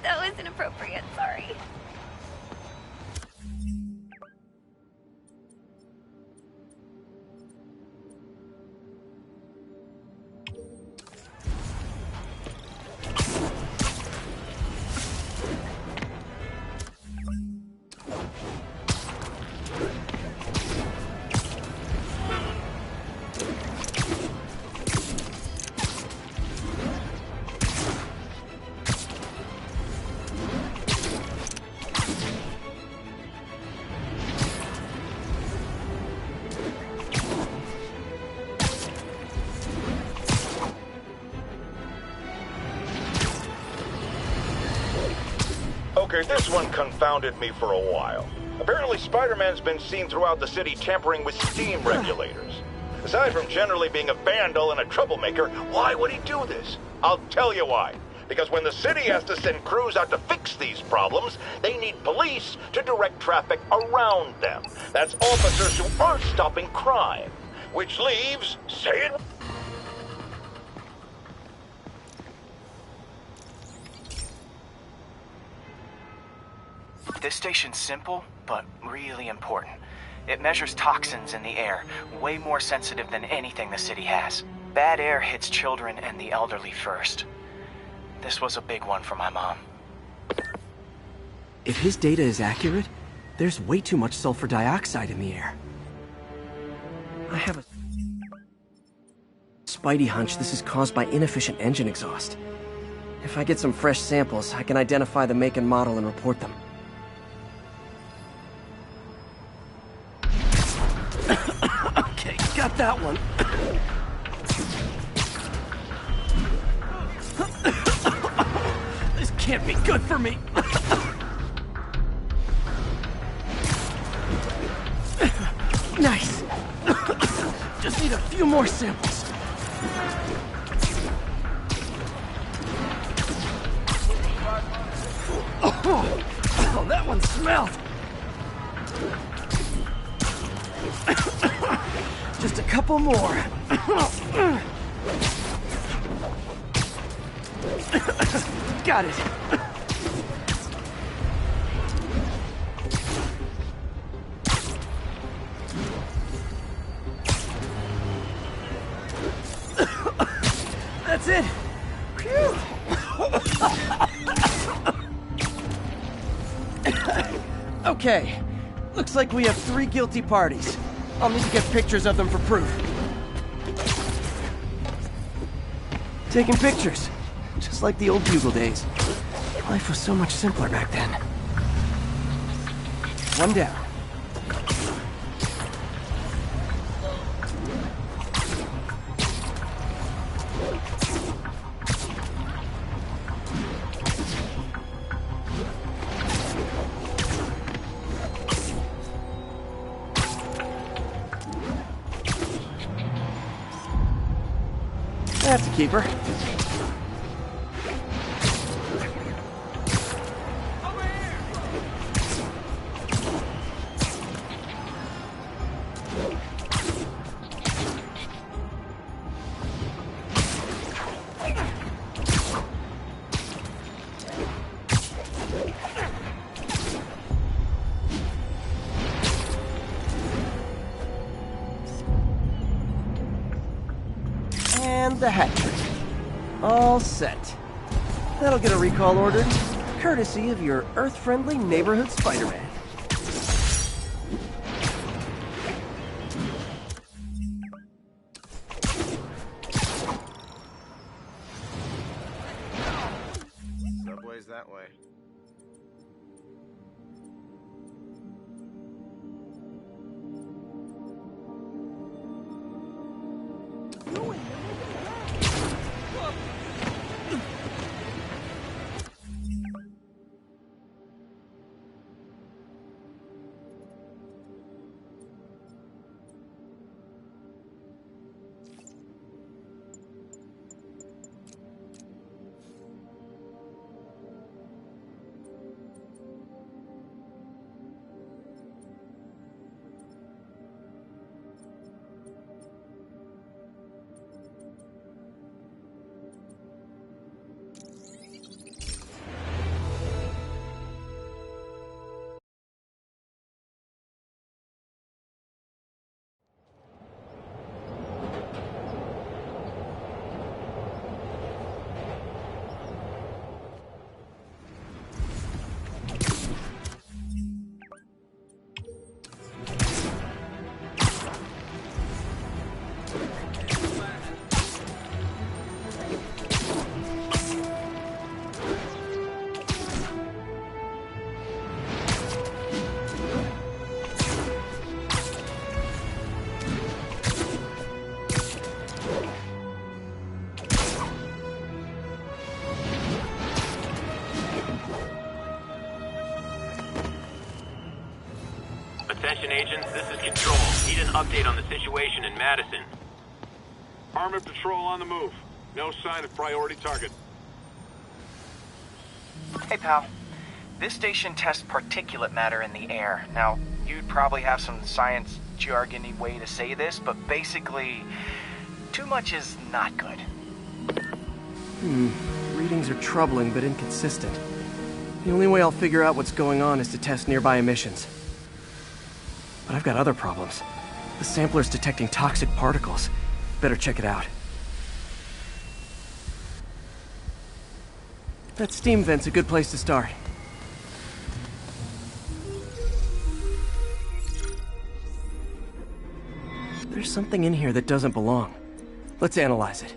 That was inappropriate, sorry. Okay, this one confounded me for a while. Apparently Spider-Man's been seen throughout the city tampering with steam regulators. Aside from generally being a vandal and a troublemaker, why would he do this? I'll tell you why. Because when the city has to send crews out to fix these problems, they need police to direct traffic around them. That's officers who aren't stopping crime. Which leaves, say it... This station's simple, but really important. It measures toxins in the air, way more sensitive than anything the city has. Bad air hits children and the elderly first. This was a big one for my mom. If his data is accurate, there's way too much sulfur dioxide in the air. I have a spidey hunch this is caused by inefficient engine exhaust. If I get some fresh samples, I can identify the make and model and report them. Okay, got that one. This can't be good for me. Nice. Just need a few more samples. Oh, that one smelled. Just a couple more. Got it. That's it. Phew. Okay. Looks like we have 3 guilty parties. I'll need to get pictures of them for proof. Taking pictures. Just like the old Bugle days. Life was so much simpler back then. One down. That's a keeper. And the hatchery. All set. That'll get a recall ordered, courtesy of your Earth-friendly neighborhood Spider-Man. Subway's that way. Attention agents, this is Control. Need an update on the situation in Madison. Armored patrol on the move. No sign of priority target. Hey, pal. This station tests particulate matter in the air. Now, you'd probably have some science jargony way to say this, but basically, too much is not good. Readings are troubling but inconsistent. The only way I'll figure out what's going on is to test nearby emissions. But I've got other problems. The sampler's detecting toxic particles. Better check it out. That steam vent's a good place to start. There's something in here that doesn't belong. Let's analyze it.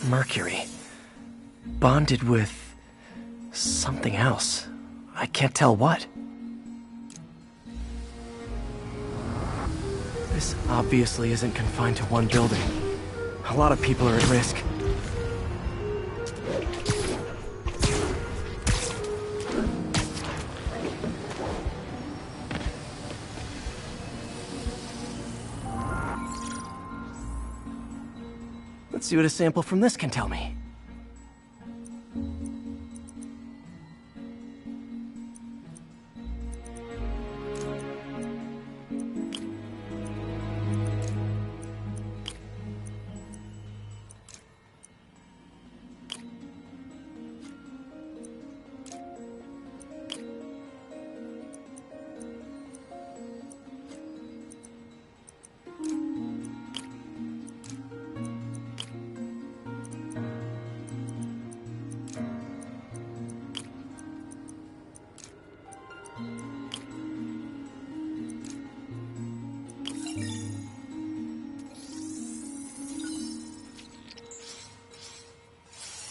Mercury. Bonded with something else. I can't tell what. This obviously isn't confined to one building. A lot of people are at risk. Let's see what a sample from this can tell me.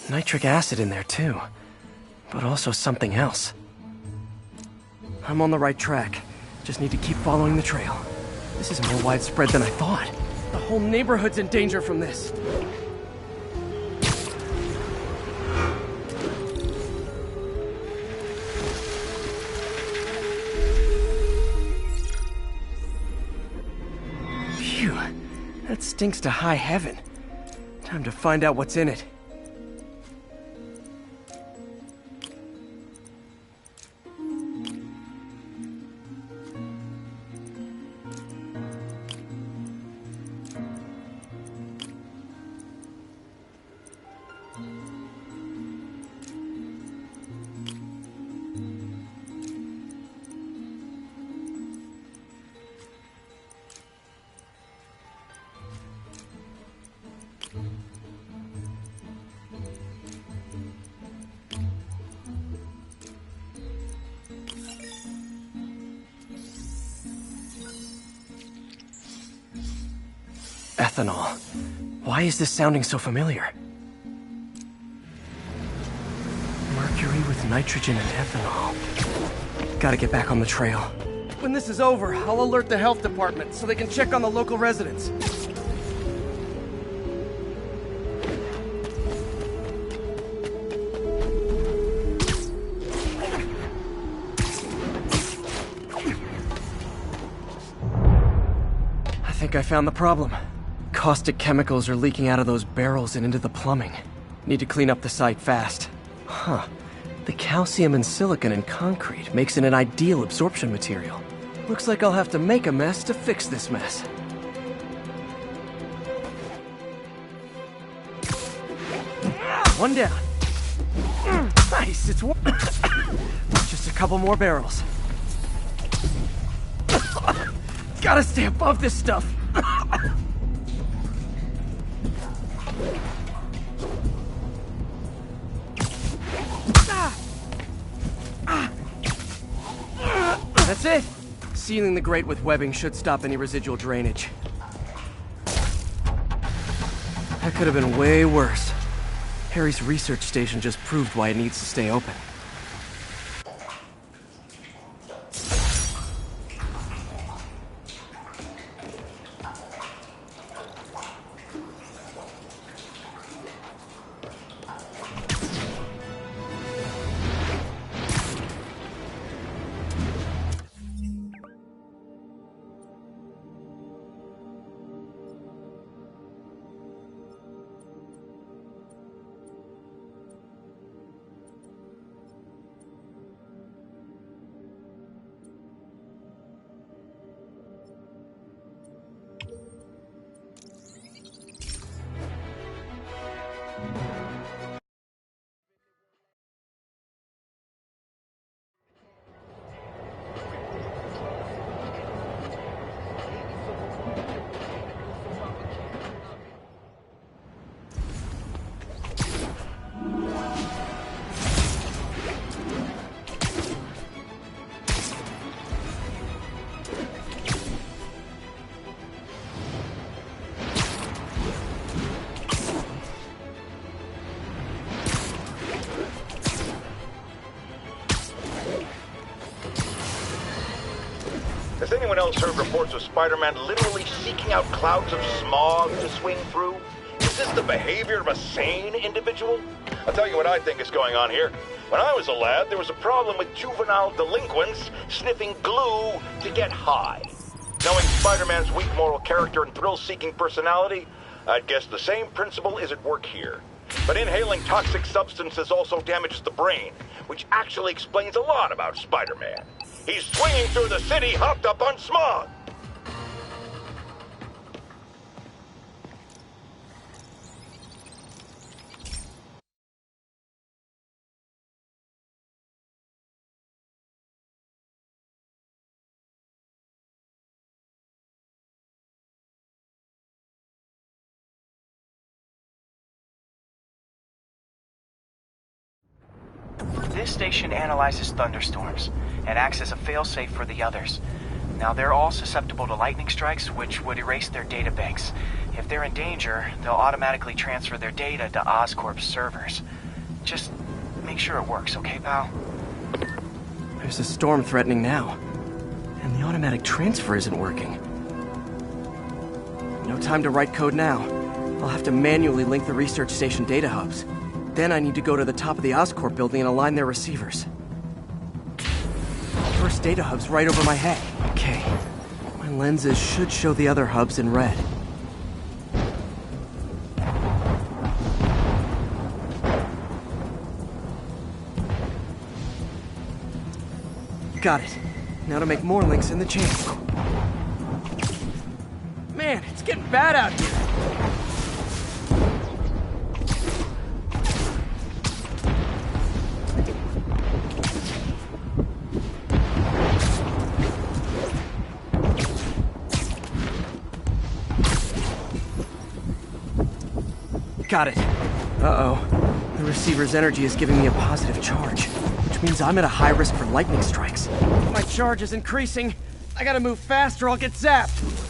Nitric acid in there too, but also something else. I'm on the right track. Just need to keep following the trail. This is more widespread than I thought. The whole neighborhood's in danger from this. That stinks to high heaven. Time to find out what's in it. Ethanol. Why is this sounding so familiar? Mercury with nitrogen and ethanol. Gotta get back on the trail. When this is over, I'll alert the health department so they can check on the local residents. I think I found the problem. Caustic chemicals are leaking out of those barrels and into the plumbing. Need to clean up the site fast. Huh. The calcium and silicon in concrete makes it an ideal absorption material. Looks like I'll have to make a mess to fix this mess. One down. Nice, it's just a couple more barrels. Gotta stay above this stuff. That's it. Sealing the grate with webbing should stop any residual drainage. That could have been way worse. Harry's research station just proved why it needs to stay open. Has anyone else heard reports of Spider-Man literally seeking out clouds of smog to swing through? Is this the behavior of a sane individual? I'll tell you what I think is going on here. When I was a lad, there was a problem with juvenile delinquents sniffing glue to get high. Knowing Spider-Man's weak moral character and thrill-seeking personality, I'd guess the same principle is at work here. But inhaling toxic substances also damages the brain, which actually explains a lot about Spider-Man. He's swinging through the city hopped up on smog. This station analyzes thunderstorms and acts as a failsafe for the others. Now, they're all susceptible to lightning strikes, which would erase their databanks. If they're in danger, they'll automatically transfer their data to Oscorp's servers. Just make sure it works, okay, pal? There's a storm threatening now, and the automatic transfer isn't working. No time to write code now. I'll have to manually link the research station data hubs. Then I need to go to the top of the Oscorp building and align their receivers. First data hub's right over my head. Okay. My lenses should show the other hubs in red. Got it. Now to make more links in the chain. Man, it's getting bad out here. Got it. Uh-oh. The receiver's energy is giving me a positive charge, which means I'm at a high risk for lightning strikes. My charge is increasing. I gotta move fast or I'll get zapped.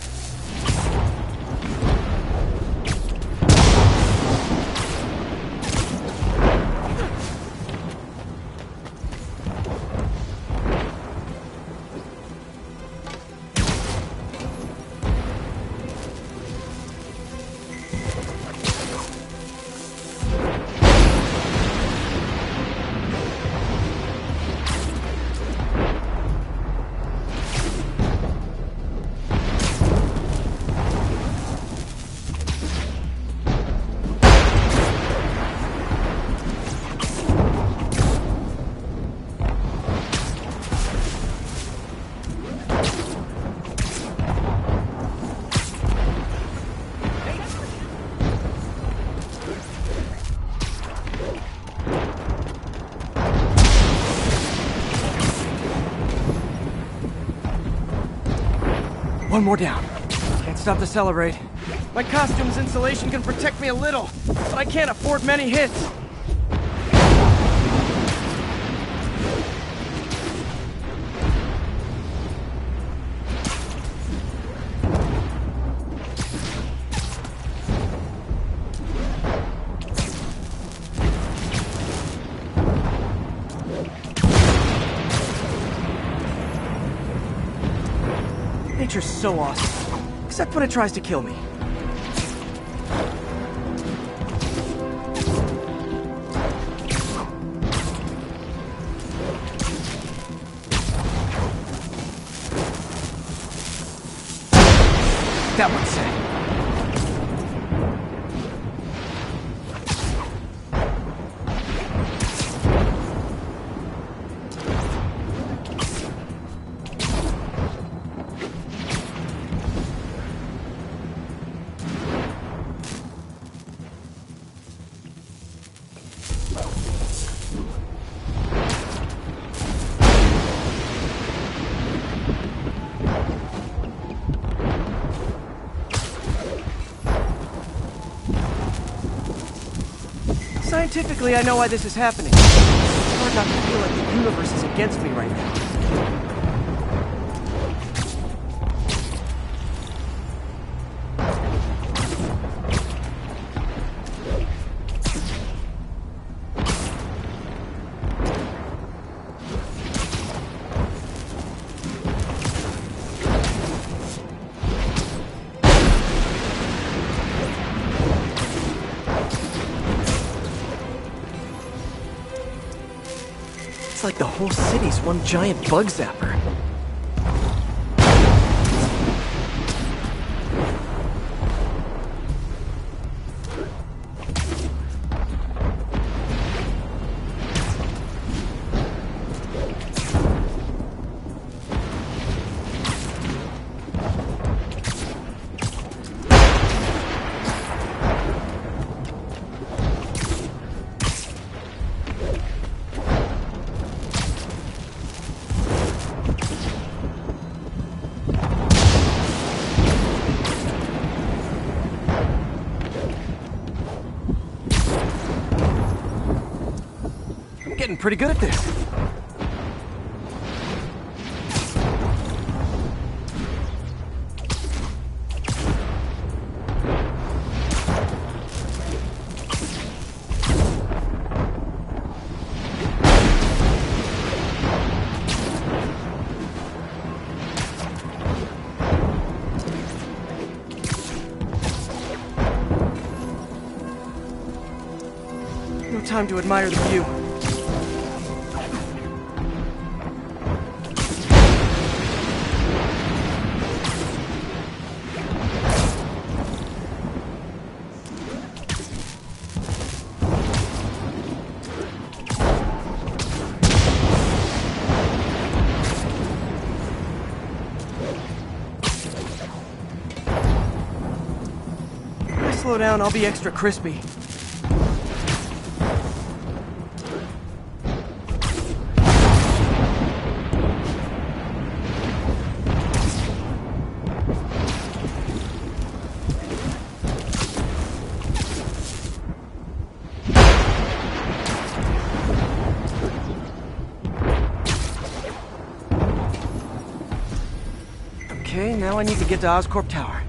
One more down. Can't stop to celebrate. My costume's insulation can protect me a little, but I can't afford many hits. Nature's so awesome, except when it tries to kill me. That one's set. Scientifically, I know why this is happening. It's hard not to feel like the universe is against me right now. It's like the whole city's one giant bug zapper. Getting pretty good at this. No time to admire the view. slow down, I'll be extra crispy. Okay, now I need to get to Oscorp Tower.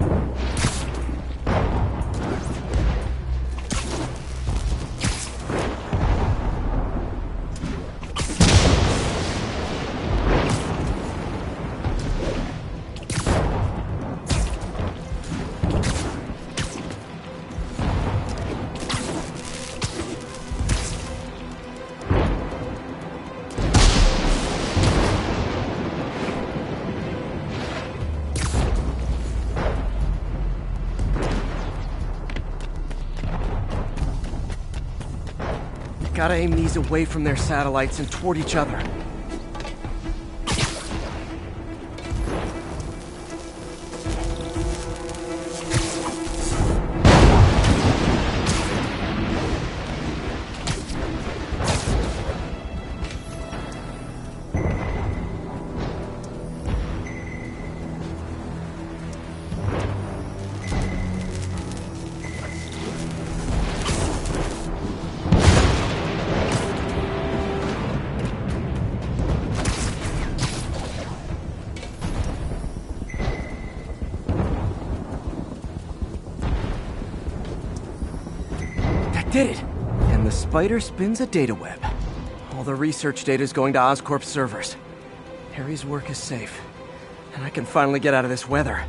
Gotta aim these away from their satellites and toward each other. Did it! And the spider spins a data web. All the research data is going to Oscorp's servers. Harry's work is safe, and I can finally get out of this weather.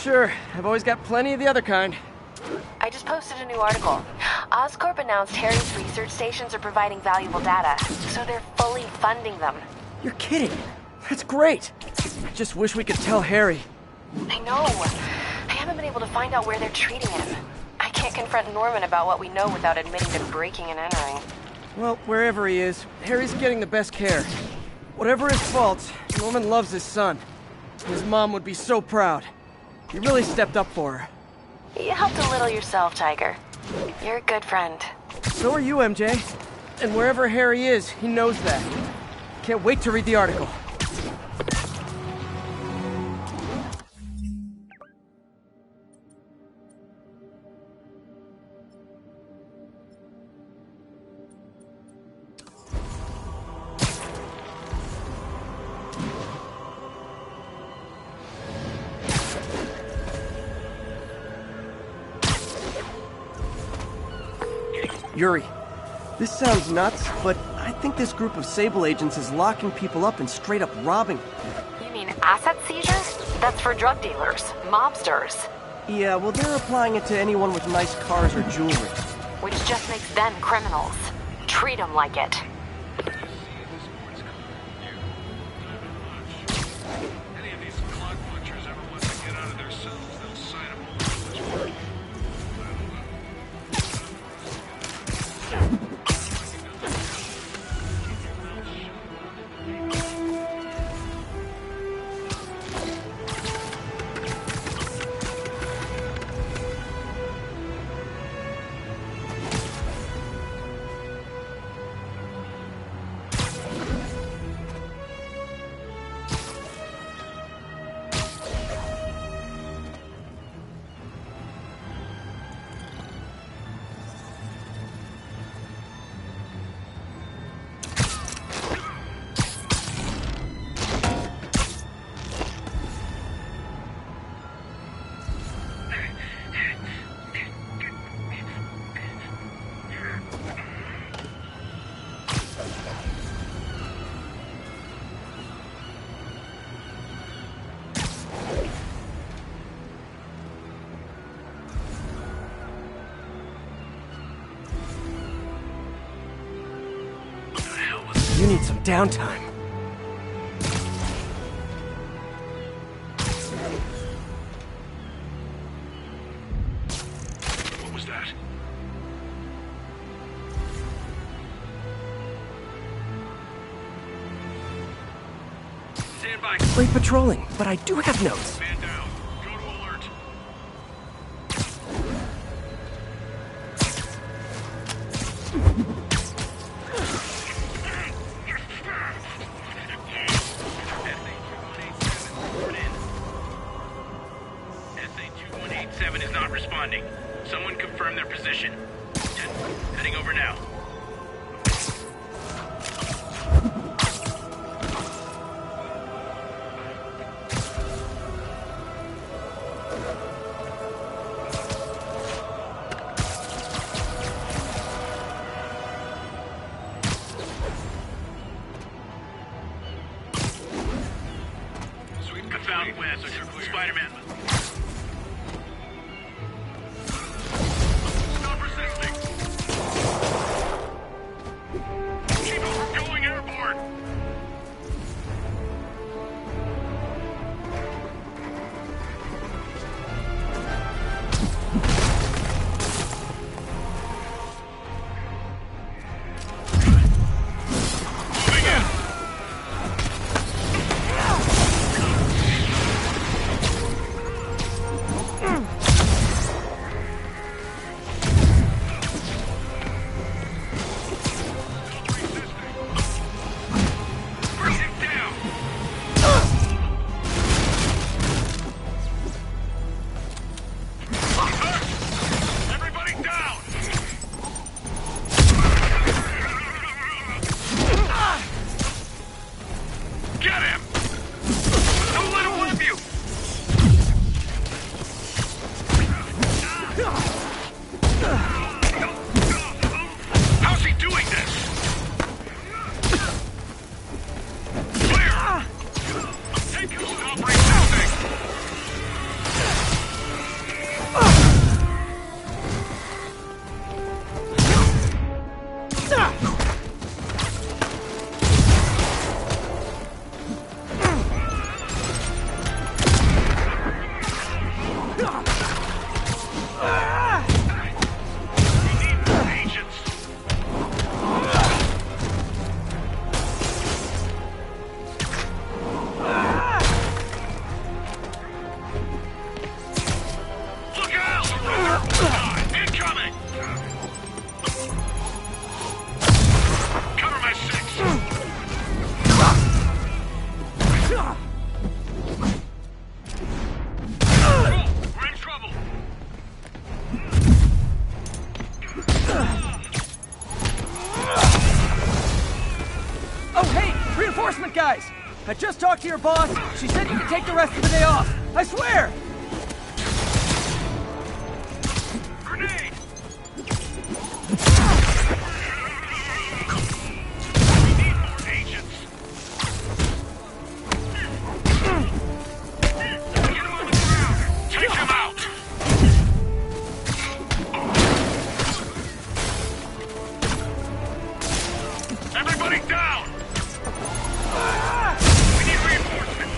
Sure, I've always got plenty of the other kind. I just posted a new article. Oscorp announced Harry's research stations are providing valuable data, so they're fully funding them. You're kidding! That's great! I just wish we could tell Harry. I know. I haven't been able to find out where they're treating him. I can't confront Norman about what we know without admitting to breaking and entering. Well, wherever he is, Harry's getting the best care. Whatever his faults, Norman loves his son. His mom would be so proud. You really stepped up for her. You helped a little yourself, Tiger. You're a good friend. So are you, MJ. And wherever Harry is, he knows that. Can't wait to read the article. Yuri, this sounds nuts, but I think this group of Sable agents is locking people up and straight up robbing them. You mean asset seizures? That's for drug dealers, mobsters. Yeah, well, they're applying it to anyone with nice cars or jewelry. Which just makes them criminals. Treat them like it. Any of these clock watchers ever want to get out of their cells, they'll sign them over. You need some downtime. What was that? Stand by. Great patrolling, but I do have notes. Man down. Go to alert. SA-2187 is not responding. Someone confirm their position. Heading over now. Southwest, Spider-Man. Stop resisting. Chico, going airborne. Guys, I just talked to your boss. She said you can take the rest of the day off. I swear! Grenade! We need more agents. Get him on the ground. Take him out. Everybody down! We need reinforcement!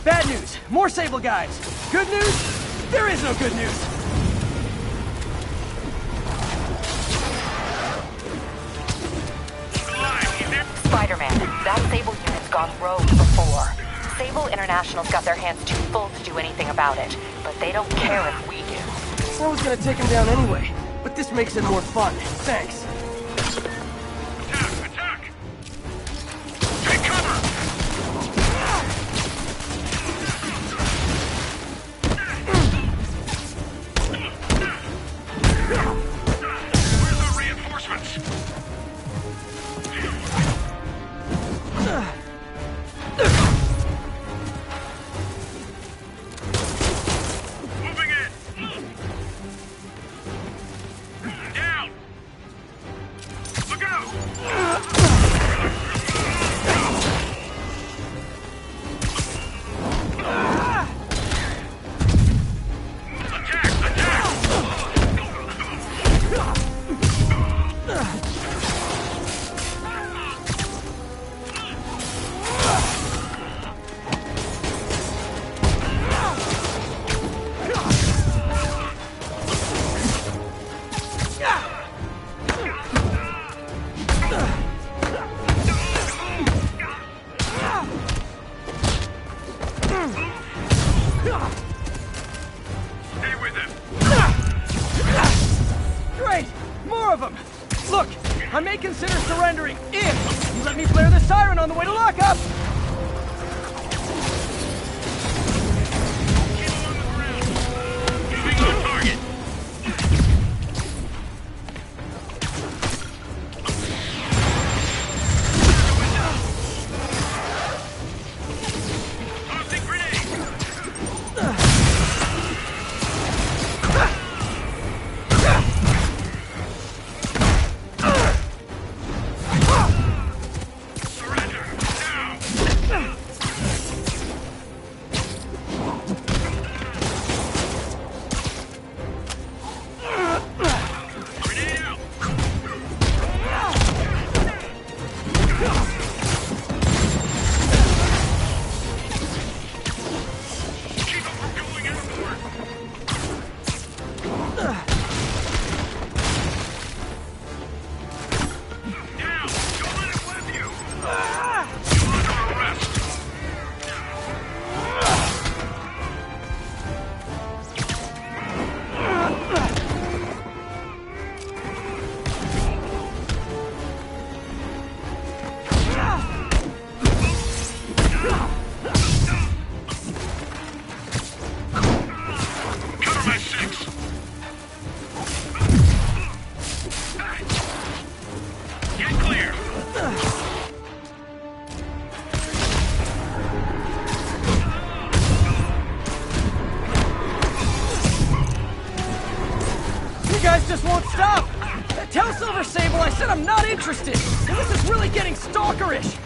Bad news. More Sable guys. Good news? There is no good news. Spider-Man, that Sable unit's gone rogue before. Sable International's got their hands too full to do anything about it, but they don't care if we do. I was gonna take him down anyway, but this makes it more fun. Thanks. Attack! Take cover! Where's the reinforcements? Moving in! Down! I may consider surrendering if you let me flare the siren on the way to lockup! Moving on target. Tossing grenade. Just won't stop! Tell Silver Sable I said I'm not interested! And this is really getting stalkerish!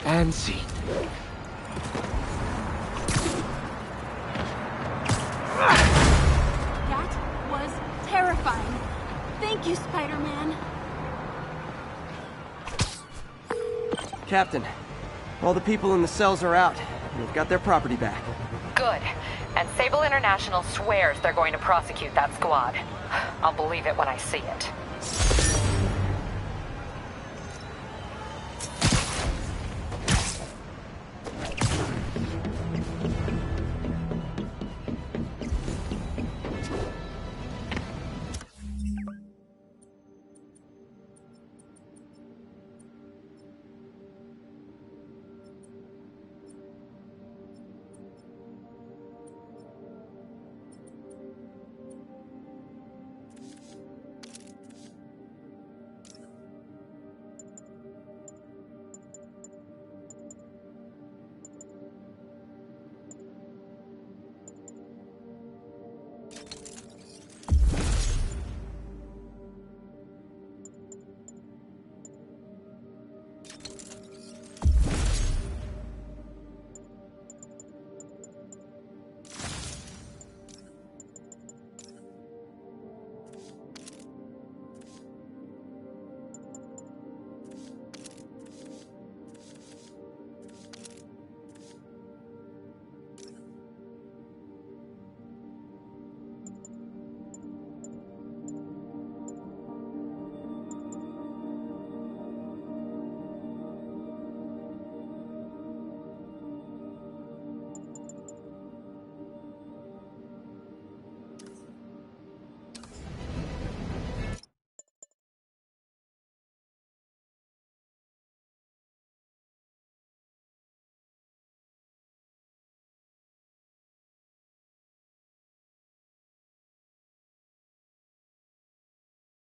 And scene. That was terrifying. Thank you, Spider-Man. Captain, all the people in the cells are out. We've got their property back. Good. And Sable International swears they're going to prosecute that squad. I'll believe it when I see it.